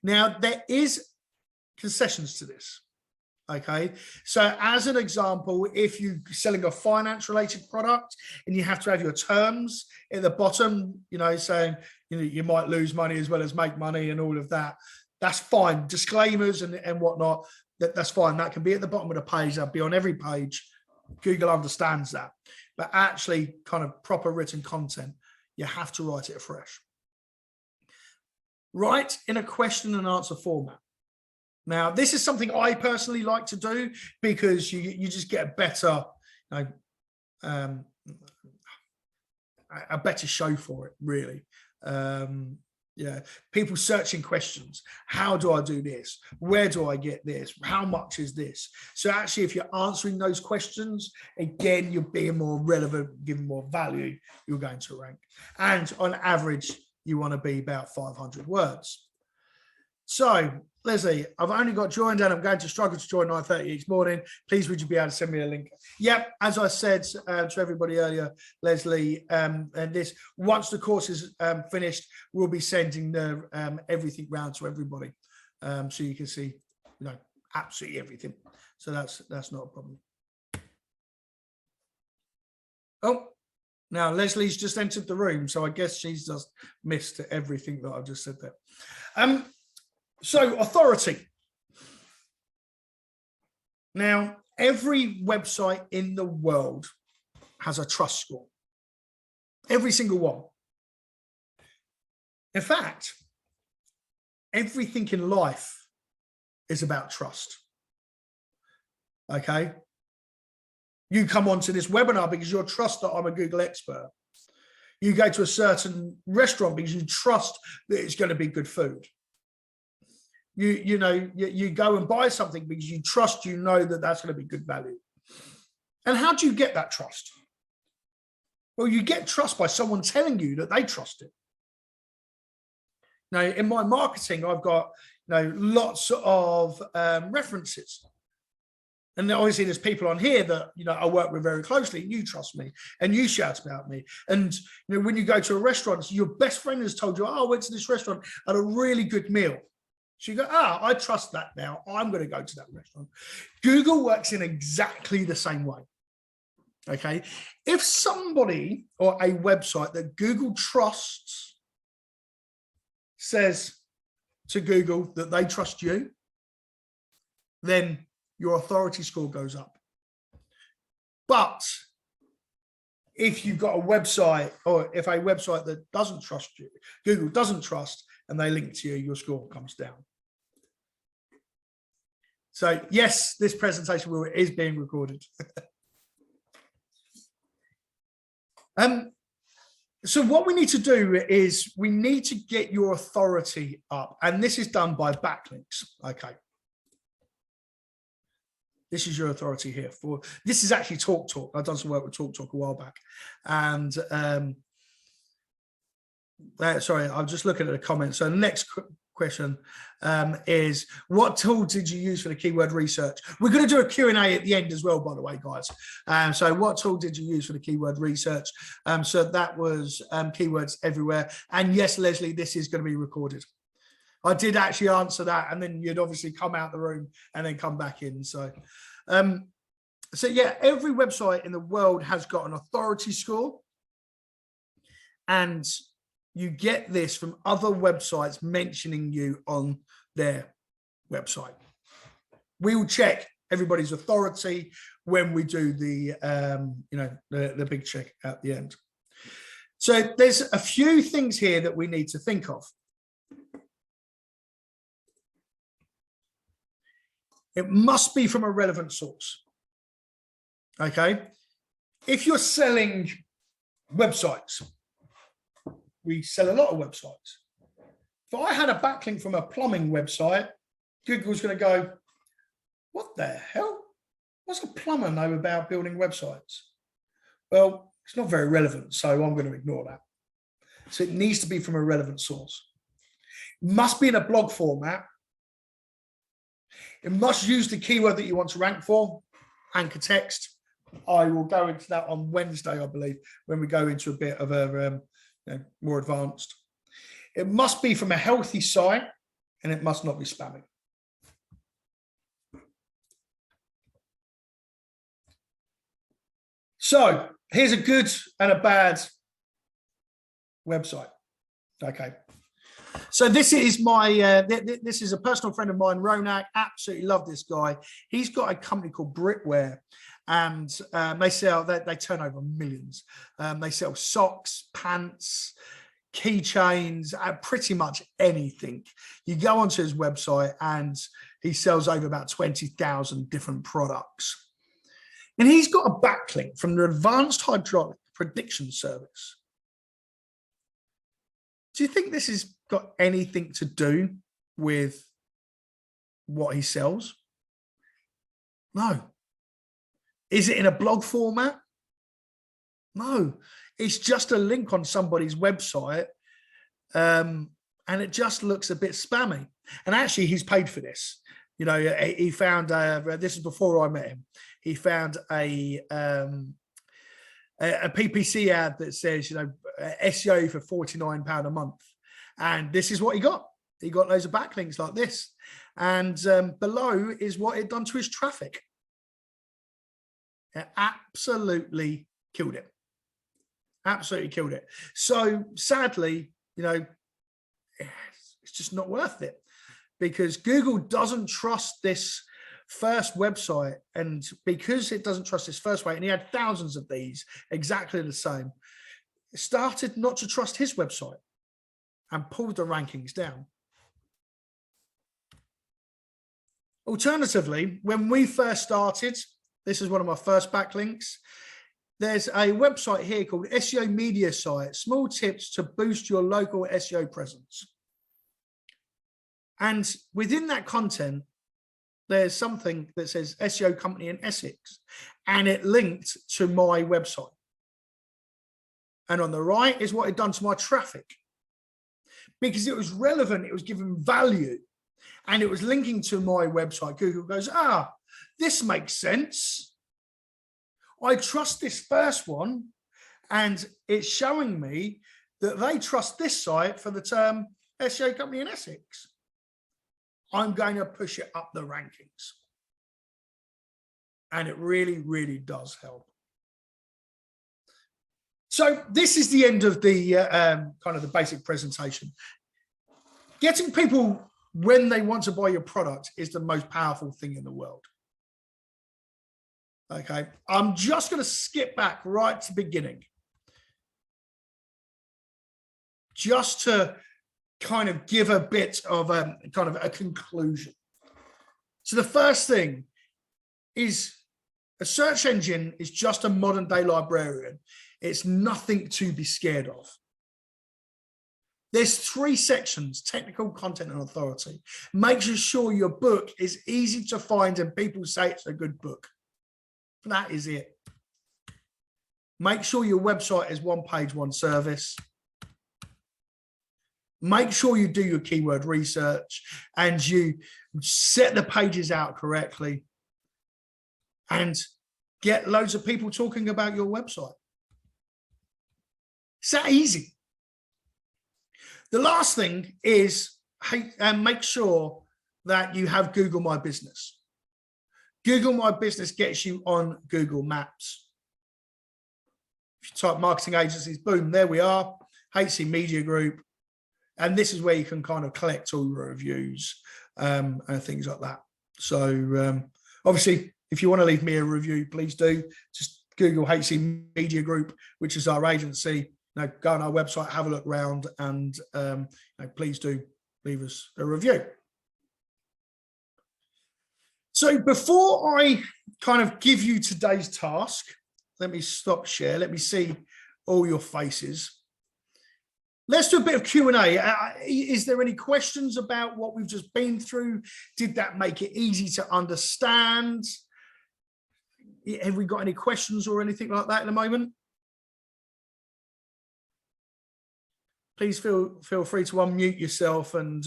Now, there is concessions to this. Okay, so as an example, if you're selling a finance related product and you have to have your terms at the bottom, saying you might lose money as well as make money and all of that, that's fine. Disclaimers and whatnot, that's fine. That can be at the bottom of the page. That'll be on every page. Google understands that. But actually, kind of proper written content, you have to write it afresh. Write in a question and answer format. Now, this is something I personally like to do because you just get a better, a better show for it, really. Yeah, people searching questions. How do I do this? Where do I get this? How much is this? So actually, if you're answering those questions, again, you're being more relevant, giving more value, you're going to rank. And on average, you want to be about 500 words. So, Leslie, I've only got joined and I'm going to struggle to join 9:30 each morning. Please, would you be able to send me a link? Yep, as I said to everybody earlier, Leslie, and this, once the course is finished, we'll be sending the everything round to everybody. So you can see, absolutely everything. So that's not a problem. Oh, now Leslie's just entered the room, so I guess she's just missed everything that I've just said there. So authority. Now, every website in the world has a trust score. Every single one. In fact, everything in life is about trust. Okay? You come onto this webinar because you trust that I'm a Google expert. You go to a certain restaurant because you trust that it's going to be good food. You go and buy something because you trust, that that's going to be good value. And how do you get that trust? Well, you get trust by someone telling you that they trust it. Now, in my marketing, I've got lots of references. And obviously there's people on here that, I work with very closely, and you trust me and you shout about me. And, when you go to a restaurant, your best friend has told you, I went to this restaurant, had a really good meal. So you go, I trust that now. I'm going to go to that restaurant. Google works in exactly the same way. Okay. If somebody or a website that Google trusts says to Google that they trust you, then your authority score goes up. But if you've got a website, or if a website that doesn't trust you, Google doesn't trust, and they link to you, your score comes down. So yes, this presentation is being recorded. So what we need to do is we need to get your authority up, and this is done by backlinks. Okay. This is your authority here. This is actually TalkTalk. I've done some work with TalkTalk a while back, and sorry, I'm just looking at the comments. So the next question is, what tool did you use for the keyword research? We're going to do a Q&A at the end as well, by the way, guys. So what tool did you use for the keyword research? So that was Keywords Everywhere. And yes, Leslie, this is going to be recorded. I did actually answer that, and then you'd obviously come out the room and then come back in. So yeah, every website in the world has got an authority score, and you get this from other websites mentioning you on their website. We will check everybody's authority when we do the big check at the end. So there's a few things here that we need to think of. It must be from a relevant source. Okay. If you're selling websites, we sell a lot of websites. If I had a backlink from a plumbing website, Google's going to go, what the hell? What's a plumber know about building websites? Well, it's not very relevant, so I'm going to ignore that. So it needs to be from a relevant source. It must be in a blog format. It must use the keyword that you want to rank for, anchor text. I will go into that on Wednesday, I believe, when we go into a bit of a more advanced. It must be from a healthy site, and it must not be spamming. So here's a good and a bad website. Okay. So this is my, this is a personal friend of mine, Ronak. Absolutely love this guy. He's got a company called Brickware, and they turn over millions. They sell socks, pants, keychains, pretty much anything. You go onto his website and he sells over about 20,000 different products. And he's got a backlink from the Advanced Hydraulic Prediction Service. Do you think this has got anything to do with what he sells? No. Is it in a blog format? No. It's just a link on somebody's website, and it just looks a bit spammy. And actually, he's paid for this. You know, he found, this is before I met him, he found a PPC ad that says, you know, SEO for £49 a month. And this is what he got. He got loads of backlinks like this. And below is what it done to his traffic. It absolutely killed it. Absolutely killed it. So sadly, you know, it's just not worth it, because Google doesn't trust this first website. And because it doesn't trust this first way, and he had thousands of these exactly the same, it started not to trust his website and pulled the rankings down. Alternatively, when we first started, this is one of my first backlinks. There's a website here called SEO Media Site, small tips to boost your local SEO presence. And within that content, there's something that says SEO company in Essex, and it linked to my website. And on the right is what it done to my traffic, because it was relevant, it was giving value, and it was linking to my website. Google goes, this makes sense. I trust this first one, and it's showing me that they trust this site for the term SEO company in Essex. I'm going to push it up the rankings. And it really, really does help. So this is the end of the kind of the basic presentation. Getting people when they want to buy your product is the most powerful thing in the world. Okay, I'm just going to skip back right to the beginning, just to kind of give a bit of kind of a conclusion. So the first thing is, a search engine is just a modern day librarian. It's nothing to be scared of. There's 3 sections: technical, content, and authority. Make sure your book is easy to find and people say it's a good book. That is it. Make sure your website is one page, one service. Make sure you do your keyword research and you set the pages out correctly, and get loads of people talking about your website. It's that easy. The last thing is make sure that you have Google My Business. Google My Business gets you on Google Maps. If you type marketing agencies, boom, there we are, HC Media Group. And this is where you can kind of collect all your reviews and things like that. So obviously, if you want to leave me a review, please do. Just Google HC Media Group, which is our agency. go on our website, have a look around, and please do leave us a review. So before I kind of give you today's task, let me stop share. Let me see all your faces. Let's do a bit of Q&A. Is there any questions about what we've just been through? Did that make it easy to understand? Have we got any questions or anything like that in a moment? Please feel free to unmute yourself and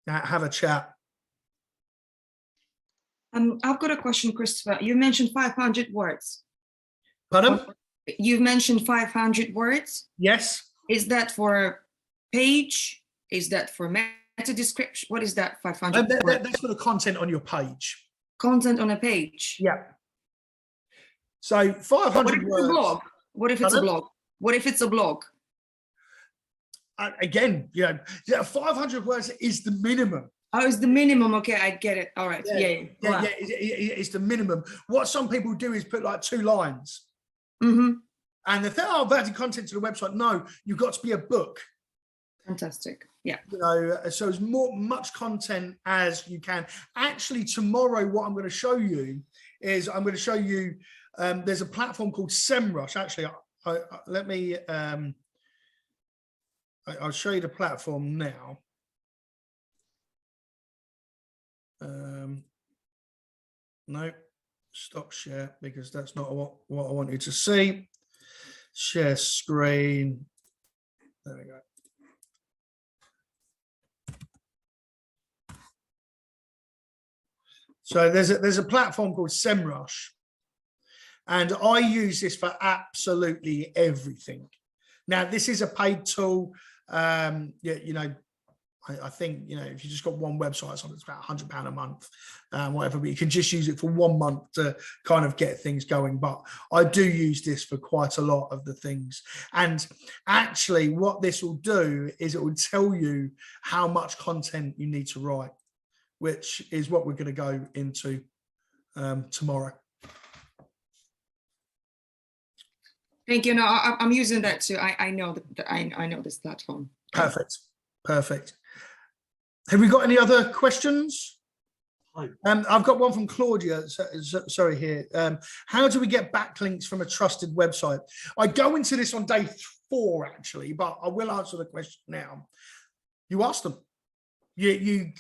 have a chat. I've got a question, Christopher. You mentioned 500 words. Pardon? You've mentioned 500 words. Yes. Is that for a page? Is that for meta description? What is that 500 words? That's for the content on your page. Content on a page. Yeah. So 500 words. A blog? What if it's a blog? What if it's a blog? Again, 500 words is the minimum. Oh, it's the minimum. Okay, I get it. All right. Yeah. It's the minimum. What some people do is put like 2 lines. Mm-hmm. And they think, oh, I've added content to the website. No, you've got to be a book. Fantastic. Yeah. So as much content as you can. Actually, tomorrow, what I'm going to show you is there's a platform called SEMrush. Actually, I'll show you the platform now. No, stop share because that's not what I want you to see. Share screen. There we go. So there's a platform called SEMrush, and I use this for absolutely everything. Now, this is a paid tool. I think, if you just got one website, it's about £100 a month, whatever, but you can just use it for 1 month to kind of get things going. But I do use this for quite a lot of the things. And actually what this will do is it will tell you how much content you need to write, which is what we're going to go into tomorrow. Thank you. No, I'm using that too. I know I know this platform. Perfect. Have we got any other questions? I've got one from Claudia. Sorry, here. How do we get backlinks from a trusted website? I go into this on day 4, actually, but I will answer the question now. You ask them. You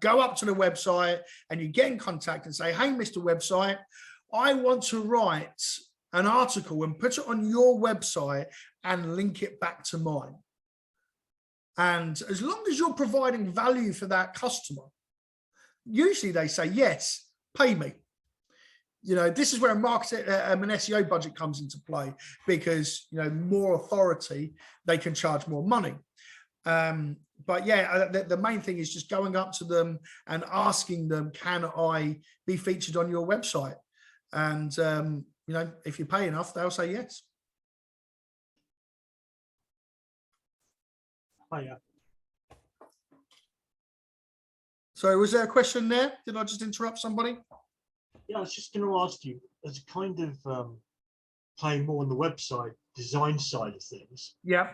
go up to the website and you get in contact and say, hey, Mr. Website, I want to write an article and put it on your website and link it back to mine. And as long as you're providing value for that customer, usually they say, yes, pay me. This is where an SEO budget comes into play because, more authority, they can charge more money. But yeah, the main thing is just going up to them and asking them, can I be featured on your website? And, if you pay enough, they'll say yes. Oh, yeah. So was there a question there? Did I just interrupt somebody? Yeah, I was just going to ask you, as a kind of playing more on the website design side of things. Yeah.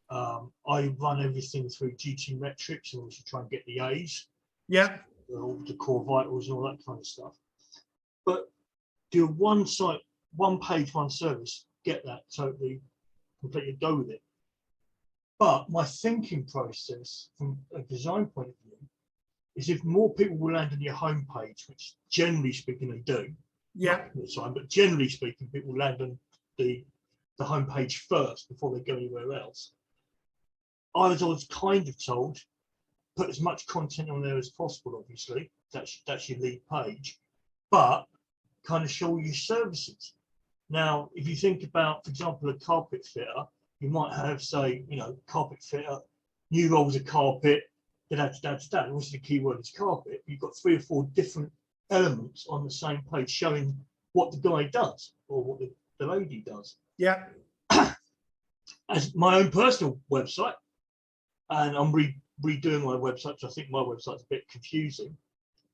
I run everything through GT metrics and also try and get the A's. Yeah. All the core vitals and all that kind of stuff. But do one site, one page, one service, get that totally, completely go with it. But my thinking process from a design point of view is if more people will land on your homepage, which generally speaking they do, yeah, not all the time, but generally speaking, people land on the homepage first before they go anywhere else. I was kind of told, put as much content on there as possible, obviously, that's your lead page, but kind of show your services. Now, if you think about, for example, a carpet fitter, you might have, say, carpet fitter, new rolls of carpet, what's the keyword is carpet. You've got 3 or 4 different elements on the same page showing what the guy does or what the lady does. Yeah. As my own personal website, and I'm redoing my website, so I think my website's a bit confusing.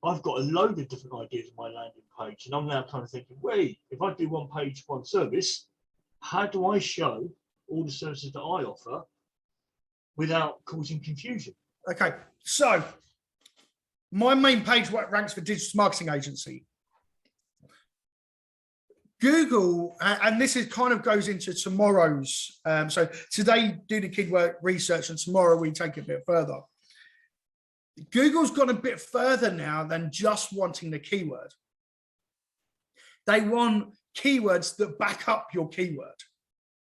I've got a load of different ideas on my landing page, and I'm now kind of thinking, wait, if I do one page, one service, how do I show all the services that I offer without causing confusion? Okay, so my main page ranks for digital marketing agency. Google, and this is kind of goes into tomorrow's, so today do the keyword research and tomorrow we take it a bit further. Google's gone a bit further now than just wanting the keyword. They want keywords that back up your keyword.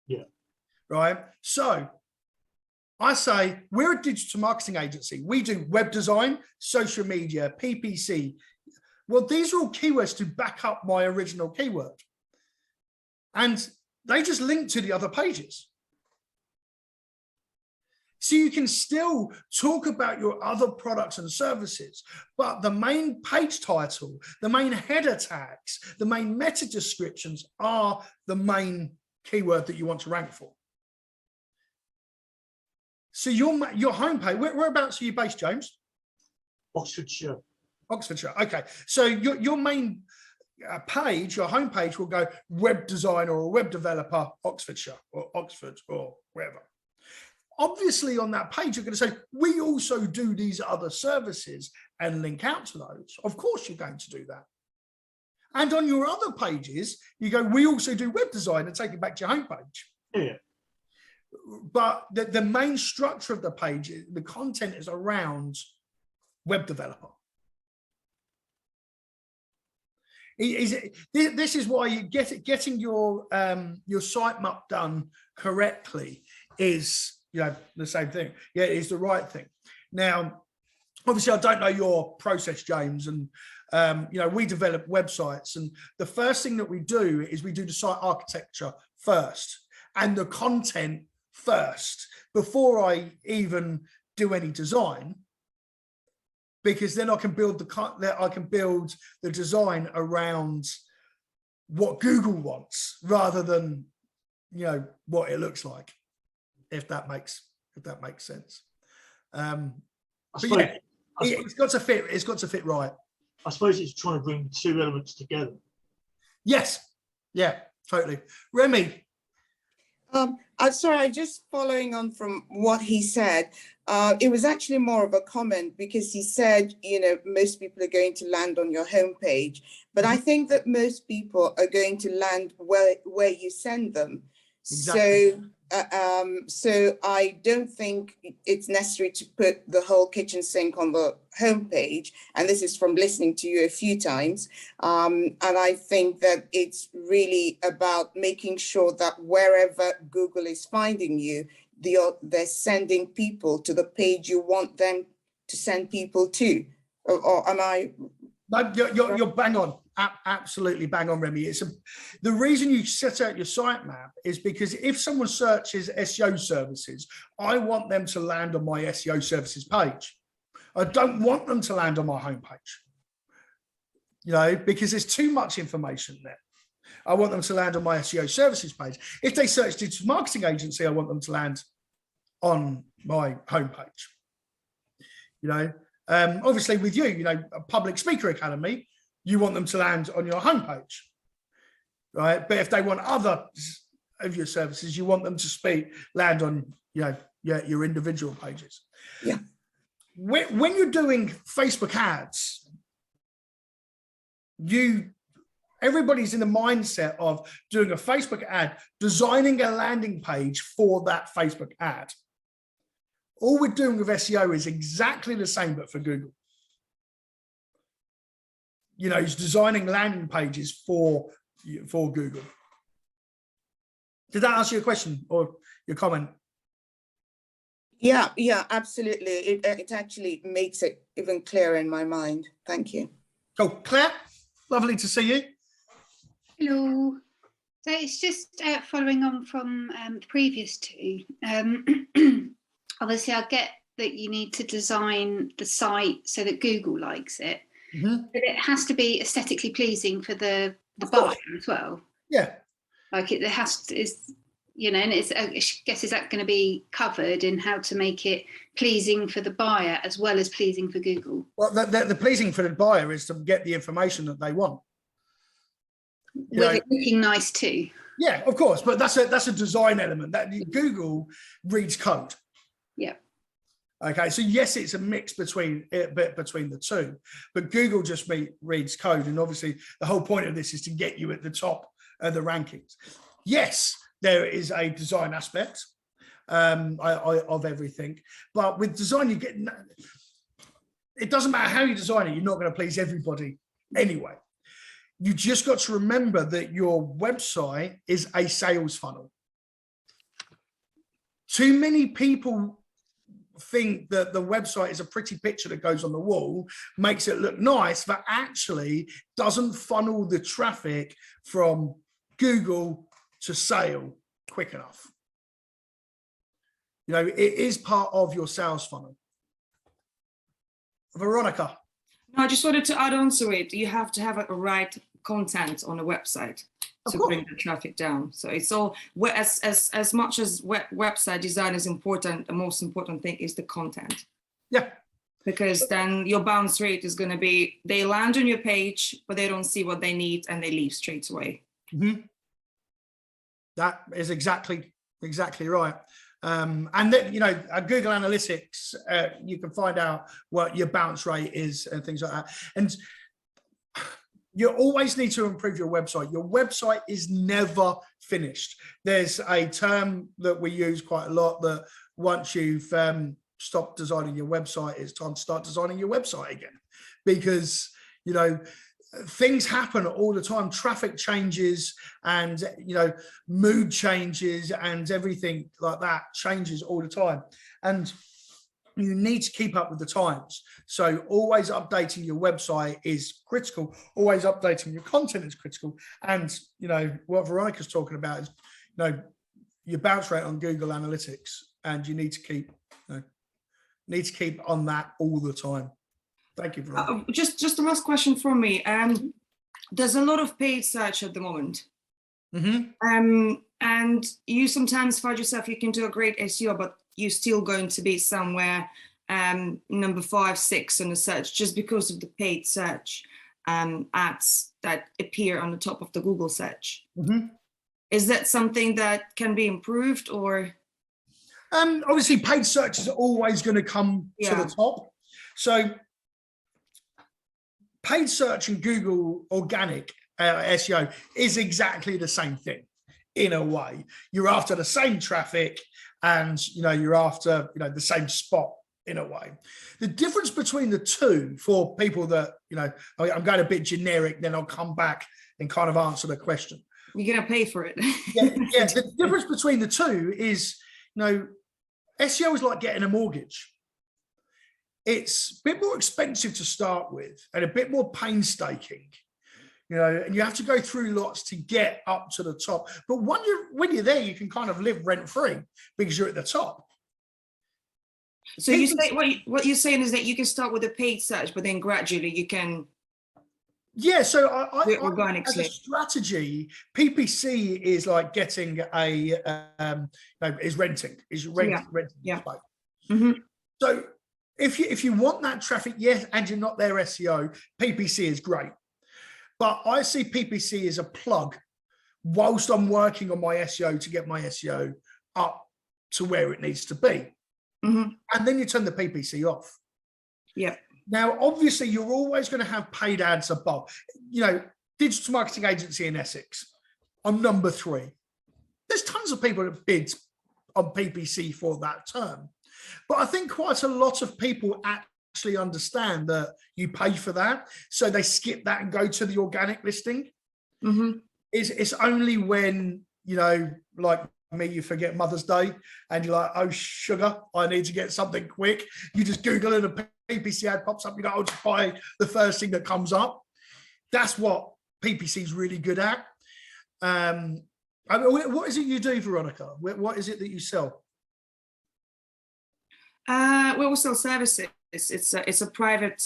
Yeah. Right. So I say we're a digital marketing agency. We do web design, social media, PPC. Well, these are all keywords to back up my original keyword. And they just link to the other pages. So you can still talk about your other products and services, but the main page title, the main header tags, the main meta descriptions are the main keyword that you want to rank for. So your homepage, whereabouts are you based, James? Oxfordshire. Oxfordshire. Okay. So your main page, your homepage will go web designer or web developer, Oxfordshire or Oxford or wherever. Obviously on that page, you're going to say, we also do these other services and link out to those. Of course, you're going to do that. And on your other pages, you go, we also do web design and take it back to your homepage. Yeah. But the main structure of the page, the content is around web developer. This is why you getting your sitemap done correctly is, you know, the same thing. Yeah, it's the right thing. Now, obviously, I don't know your process, James, and you know, we develop websites, and the first thing that we do is we do the site architecture first and the content first before I even do any design, because then I can build the design around what Google wants rather than, you know, what it looks like, if that makes sense. But yeah, it's got to fit. It's got to fit right. I suppose it's trying to bring two elements together. Yes. Yeah. Totally. Remy. Sorry, just following on from what he said, it was actually more of a comment, because he said, you know, most people are going to land on your homepage, but I think that most people are going to land where you send them. Exactly. So I don't think it's necessary to put the whole kitchen sink on the homepage. And this is from listening to you a few times. And I think that it's really about making sure that wherever Google is finding you, they're sending people to the page you want them to send people to. Or am I? No, you're bang on. Absolutely bang on, Remy. The reason you set out your sitemap is because if someone searches SEO services, I want them to land on my SEO services page. I don't want them to land on my homepage, you know, because there's too much information there. I want them to land on my SEO services page. If they search digital marketing agency, I want them to land on my homepage. You know, obviously with you, you know, a public speaker academy, you want them to land on your homepage, right? But if they want other of your services, you want them to land on, you know, your individual pages. Yeah. When you're doing Facebook ads, everybody's in the mindset of doing a Facebook ad, designing a landing page for that Facebook ad. All we're doing with SEO is exactly the same, but for Google. You know, he's designing landing pages for Google. Did that answer your question or your comment? Yeah, absolutely. It actually makes it even clearer in my mind. Thank you. Cool. Claire, lovely to see you. Hello. So it's just following on from the previous two. Obviously, I get that you need to design the site so that Google likes it. Mm-hmm. But it has to be aesthetically pleasing for the buyer as well. Yeah. Like it has to, you know, and I guess is that going to be covered in how to make it pleasing for the buyer as well as pleasing for Google? Well, the pleasing for the buyer is to get the information that they want. With it looking nice too. Yeah, of course, but that's a design element. That Google reads code. Yeah. Okay, so yes, it's a mix between the two, but Google just reads code, and obviously the whole point of this is to get you at the top of the rankings. Yes, there is a design aspect of everything, but with design, it doesn't matter how you design it, you're not going to please everybody anyway. You just got to remember that your website is a sales funnel. Too many people think that the website is a pretty picture that goes on the wall, makes it look nice, but actually doesn't funnel the traffic from Google to sale quick enough. You know, it is part of your sales funnel. Veronica. No, I just wanted to add on to it. You have to have a right content on a website to bring the traffic down. So it's all, as much as website design is important, the most important thing is the content. Yeah. Because then your bounce rate is going to be, they land on your page, but they don't see what they need and they leave straight away. Mm-hmm. That is exactly right. And then, you know, Google Analytics, you can find out what your bounce rate is and things like that. And you always need to improve your website. Your website is never finished. There's a term that we use quite a lot, that once you've stopped designing your website, it's time to start designing your website again, because, you know, things happen all the time. Traffic changes, and, you know, mood changes, and everything like that changes all the time. And you need to keep up with the times. So always updating your website is critical. Always updating your content is critical. And, you know, what Veronica's talking about is, you know, your bounce rate on Google Analytics, and you need to keep, you know, on that all the time. Thank you, Veronica. Just the last question from me. There's a lot of paid search at the moment. Mm-hmm. And you sometimes find yourself, you can do a great SEO, but you're still going to be somewhere number 5, 6 on the search, just because of the paid search ads that appear on the top of the Google search. Mm-hmm. Is that something that can be improved, or? Obviously, paid search is always going to come to the top. So paid search and Google organic SEO is exactly the same thing in a way. You're after the same traffic, and, you know, you're after, you know, the same spot in a way. The difference between the two, for people that, you know, I'm going a bit generic, then I'll come back and kind of answer the question. You're going to pay for it. Yeah, the difference between the two is, you know, SEO is like getting a mortgage. It's a bit more expensive to start with and a bit more painstaking, you know, and you have to go through lots to get up to the top. But when you're there, you can kind of live rent free because you're at the top. So you say, what you're saying is that you can start with a paid search, but then gradually you can. Yeah, so as a strategy, PPC is like getting is renting. Yeah. Mm-hmm. So if you want that traffic, yes, and you're not their SEO, PPC is great. But I see PPC as a plug whilst I'm working on my SEO to get my SEO up to where it needs to be. Mm-hmm. And then you turn the PPC off. Yeah. Now, obviously, you're always going to have paid ads above. You know, digital marketing agency in Essex, I'm number 3. There's tons of people that bid on PPC for that term. But I think quite a lot of people actually understand that you pay for that. So they skip that and go to the organic listing. Mm-hmm. It's only when, you know, like me, you forget Mother's Day and you're like, oh, sugar, I need to get something quick. You just Google it, a PPC ad pops up, you know, I'll just buy the first thing that comes up. That's what PPC is really good at. I mean, what is it you do, Veronica? What is it that you sell? We sell services. It's a private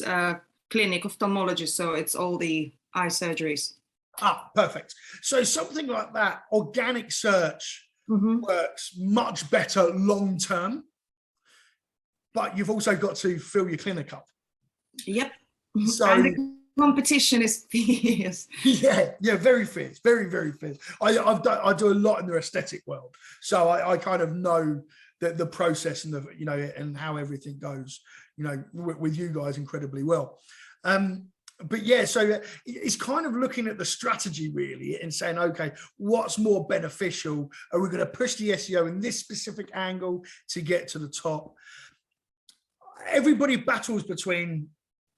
clinic, ophthalmologist, so it's all the eye surgeries. Ah, perfect. So something like that, organic search works much better long term, but you've also got to fill your clinic up. Yep. So and competition is fierce. Yeah, very fierce, very, very fierce. I do a lot in the aesthetic world, so I kind of know the process and and how everything goes, with you guys incredibly well. But yeah, so it's kind of looking at the strategy really and saying, okay, what's more beneficial? Are we going to push the SEO in this specific angle to get to the top? Everybody battles between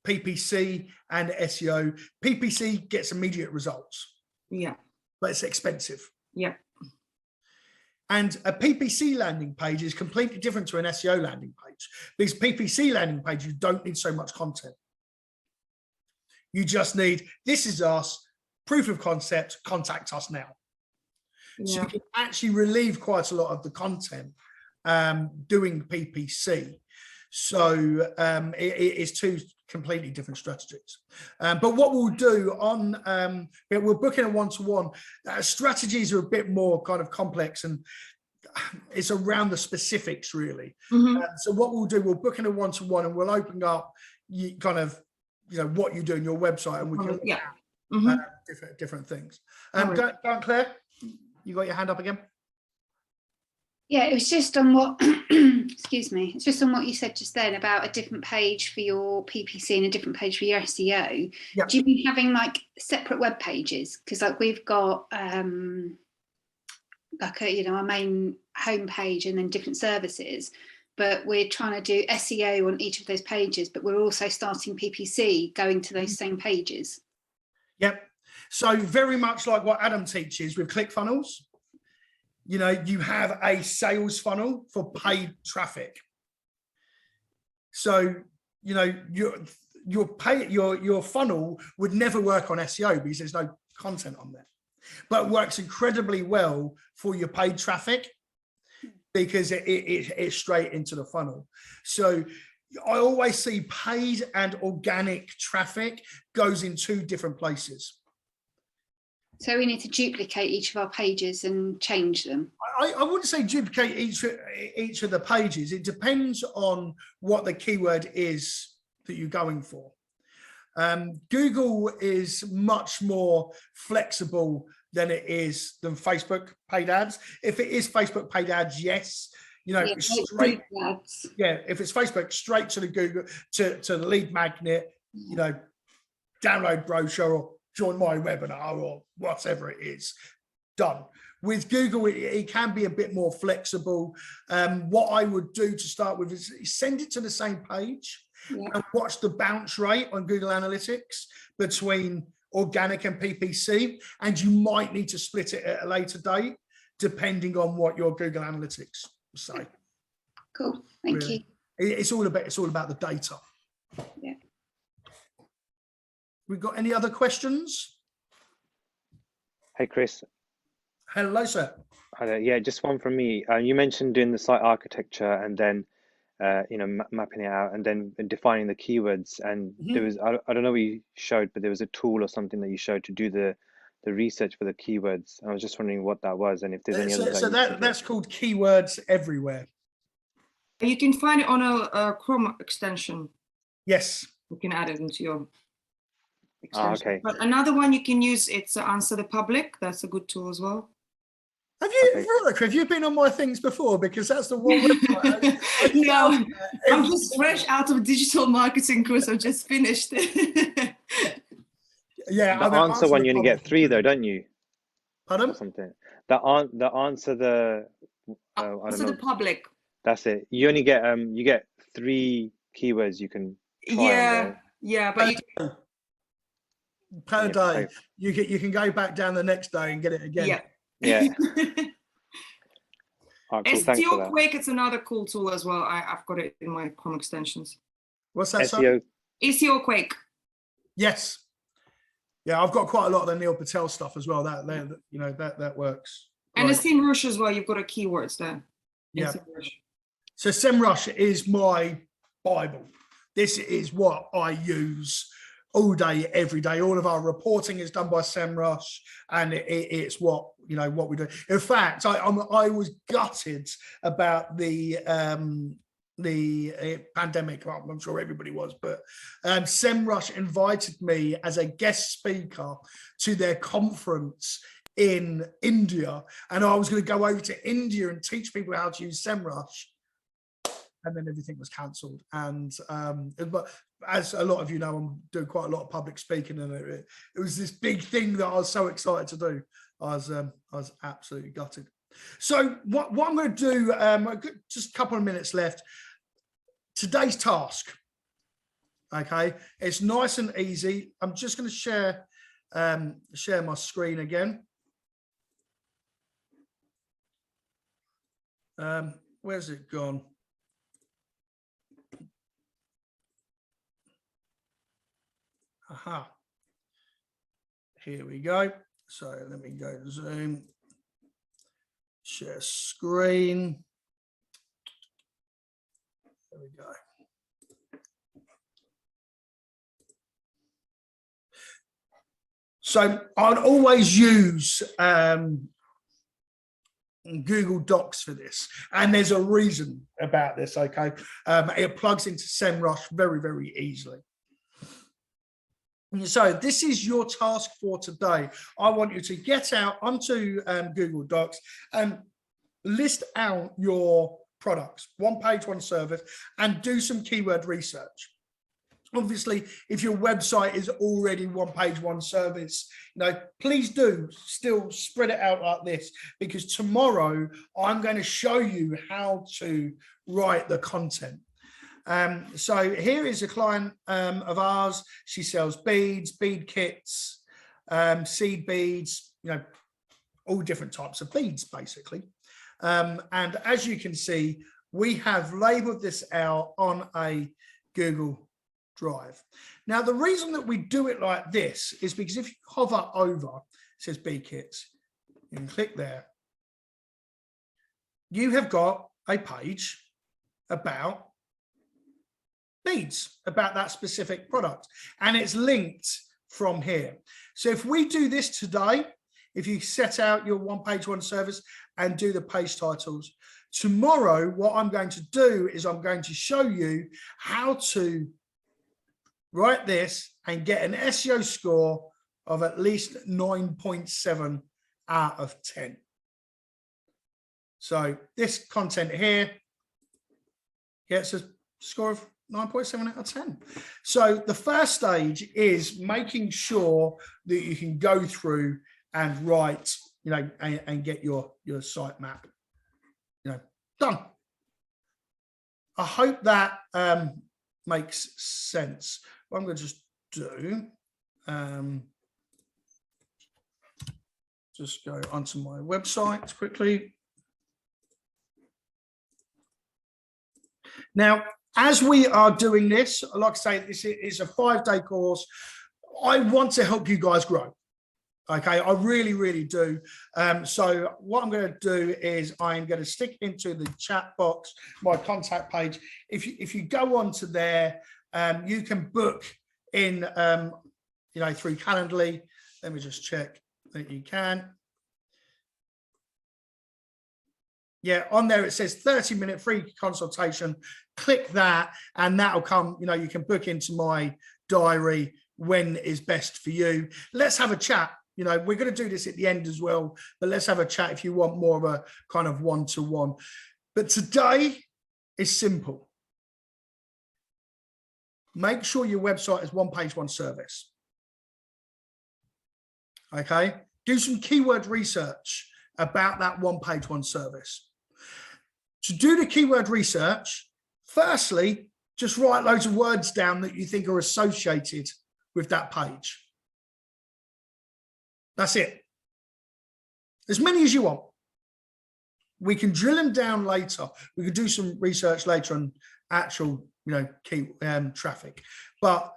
PPC and SEO. PPC gets immediate results. Yeah. But it's expensive. Yeah. And a PPC landing page is completely different to an SEO landing page, because PPC landing page, you don't need so much content. You just need, this is us, proof of concept, contact us now. Yeah. So you can actually relieve quite a lot of the content doing PPC. So it's two completely different strategies. But what we'll do on, we're booking a one-to-one. Strategies are a bit more kind of complex, and it's around the specifics really. So what we'll do, we'll book in a one-to-one, and we'll open up what you do in your website, and we can different things. Go on, Claire, you got your hand up again. Yeah, it was just on what, excuse me, it's just on what you said just then about a different page for your PPC and a different page for your SEO. Yep. Do you mean having like separate web pages? Because like we've got like our main homepage and then different services, but we're trying to do SEO on each of those pages, but we're also starting PPC going to those same pages. Yep. So very much like what Adam teaches with ClickFunnels. You have a sales funnel for paid traffic. So, your funnel would never work on SEO because there's no content on there, but works incredibly well for your paid traffic because it's straight into the funnel. So I always see paid and organic traffic goes in two different places. So we need to duplicate each of our pages and change them. I wouldn't say duplicate each of the pages. It depends on what the keyword is that you're going for. Google is much more flexible than Facebook paid ads. If it is Facebook paid ads, yes. Straight, if it's Facebook, straight to the Google, to the lead magnet, download brochure or join my webinar or whatever it is, done. With Google, it can be a bit more flexible. What I would do to start with is send it to the same page and watch the bounce rate on Google Analytics between organic and PPC. And you might need to split it at a later date, depending on what your Google Analytics say. Cool, thank you. It's all about the data. Yeah. We've got any other questions? Hey, Chris. Hello, sir. Hi there. Yeah, just one from me. You mentioned doing the site architecture and then, mapping it out and then defining the keywords. And there was, I don't know what you showed, but there was a tool or something that you showed to do the research for the keywords. I was just wondering what that was and if there's any other. So that's called Keywords Everywhere. You can find it on a Chrome extension. Yes. You can add it into your. Okay. But another one you can use, it's Answer the Public. That's a good tool as well. Have you been on my things before? Because that's the one website. No, I'm just fresh out of digital marketing course. I've just finished. Yeah. The answer one, you only get 3 though, don't you? Pardon? Or something. The answer the I don't know. The public. That's it. You only get you get 3 keywords you can try. Yeah, but per day. You can go back down the next day and get it again. Yeah. Oh, cool. SEO Quake, it's another cool tool as well. I've got it in my Chrome extensions. What's that? SEO Quake. Yes. Yeah, I've got quite a lot of the Neil Patel stuff as well. That works. And the SEMrush as well. You've got a keywords there. Yeah. So SEMrush is my Bible. This is what I use all day, every day. All of our reporting is done by SEMrush, and it's what we do. In fact, I was gutted about the pandemic. I'm sure everybody was, but SEMrush invited me as a guest speaker to their conference in India, and I was going to go over to India and teach people how to use SEMrush, and then everything was cancelled. And but as a lot of you know, I'm doing quite a lot of public speaking, and it was this big thing that I was so excited to do. I was absolutely gutted. So what I'm going to do, just a couple of minutes left. Today's task, okay, it's nice and easy. I'm just going to share my screen again. Where's it gone? Aha. Here we go. So let me go to Zoom. Share screen. There we go. So I'd always use Google Docs for this, and there's a reason about this, okay? It plugs into SEMrush very, very easily. So this is your task for today. I want you to get out onto Google Docs and list out your products, one page, one service, and do some keyword research. Obviously, if your website is already one page, one service, please do still spread it out like this, because tomorrow I'm going to show you how to write the content. So here is a client of ours. She sells beads, bead kits, seed beads, all different types of beads, basically. And as you can see, we have labeled this out on a Google Drive. Now, the reason that we do it like this is because if you hover over, it says bead kits, you can click there. You have got a page about beads, about that specific product, and it's linked from here. So if we do this today, if you set out your one page, one service and do the page titles, tomorrow what I'm going to do is I'm going to show you how to write this and get an SEO score of at least 9.7 out of 10. So this content here gets a score of 9.7 out of 10. So the first stage is making sure that you can go through and write, and get your site map, done. I hope that makes sense. What I'm going to just do, just go onto my website quickly. Now, as we are doing this, like I say, this is a 5-day course. I want to help you guys grow. Okay, I really, really do. So what I'm going to do is I'm going to stick into the chat box my contact page. If you go onto there, you can book in, through Calendly. Let me just check that you can. Yeah, on there it says 30-minute free consultation. Click that and that'll come, you can book into my diary when is best for you. Let's have a chat. We're going to do this at the end as well, but let's have a chat if you want more of a kind of one-to-one. But today is simple. Make sure your website is one page, one service. Okay, do some keyword research about that one page, one service. To do the keyword research, firstly, just write loads of words down that you think are associated with that page. That's it. As many as you want. We can drill them down later. We can do some research later on actual, key traffic. But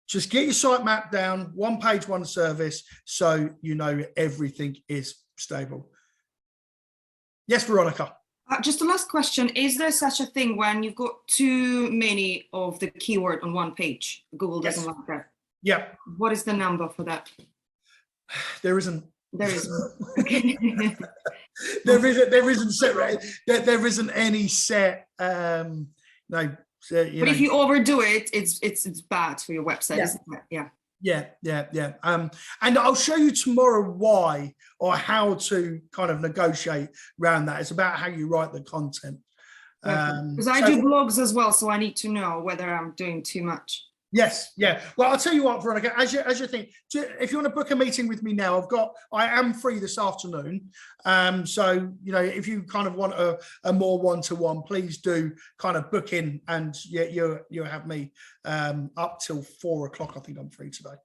just get your site map down, one page, one service, so everything is stable. Yes, Veronica. Just a last question. Is there such a thing when you've got too many of the keyword on one page? Google doesn't like that. Yeah. What is the number for that? There isn't. There is. There isn't any set. No. So, but if you overdo it, it's bad for your website, yeah. isn't it? Yeah. Yeah. And I'll show you tomorrow why or how to kind of negotiate around that. It's about how you write the content. Because I do blogs as well, so I need to know whether I'm doing too much. Yes, yeah. Well, I'll tell you what, Veronica, as you think, if you want to book a meeting with me now, I am free this afternoon. So, you know, if you kind of want a more one-to-one, please do kind of book in, and you have me up till 4 o'clock. I think I'm free today.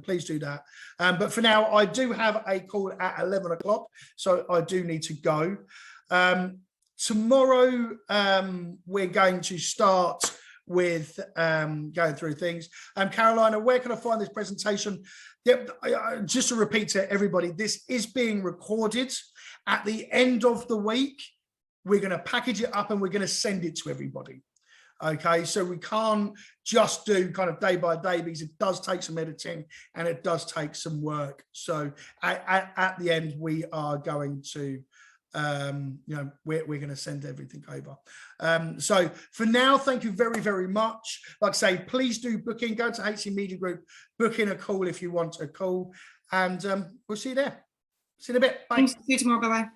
Please do that. But for now, I do have a call at 11 o'clock, so I do need to go. Tomorrow, we're going to start with going through things. Carolina, where can I find this presentation? Yep, just to repeat to everybody, this is being recorded. At the end of the week, we're going to package it up and we're going to send it to everybody. Okay, so we can't just do kind of day by day, because it does take some editing and it does take some work. So at the end, we are going to you know, we're going to send everything over. So for now, thank you very, very much. Like I say, please do book in, go to HC Media Group, book in a call if you want a call, and we'll see you there. See you in a bit. Bye. See you tomorrow. Bye-bye.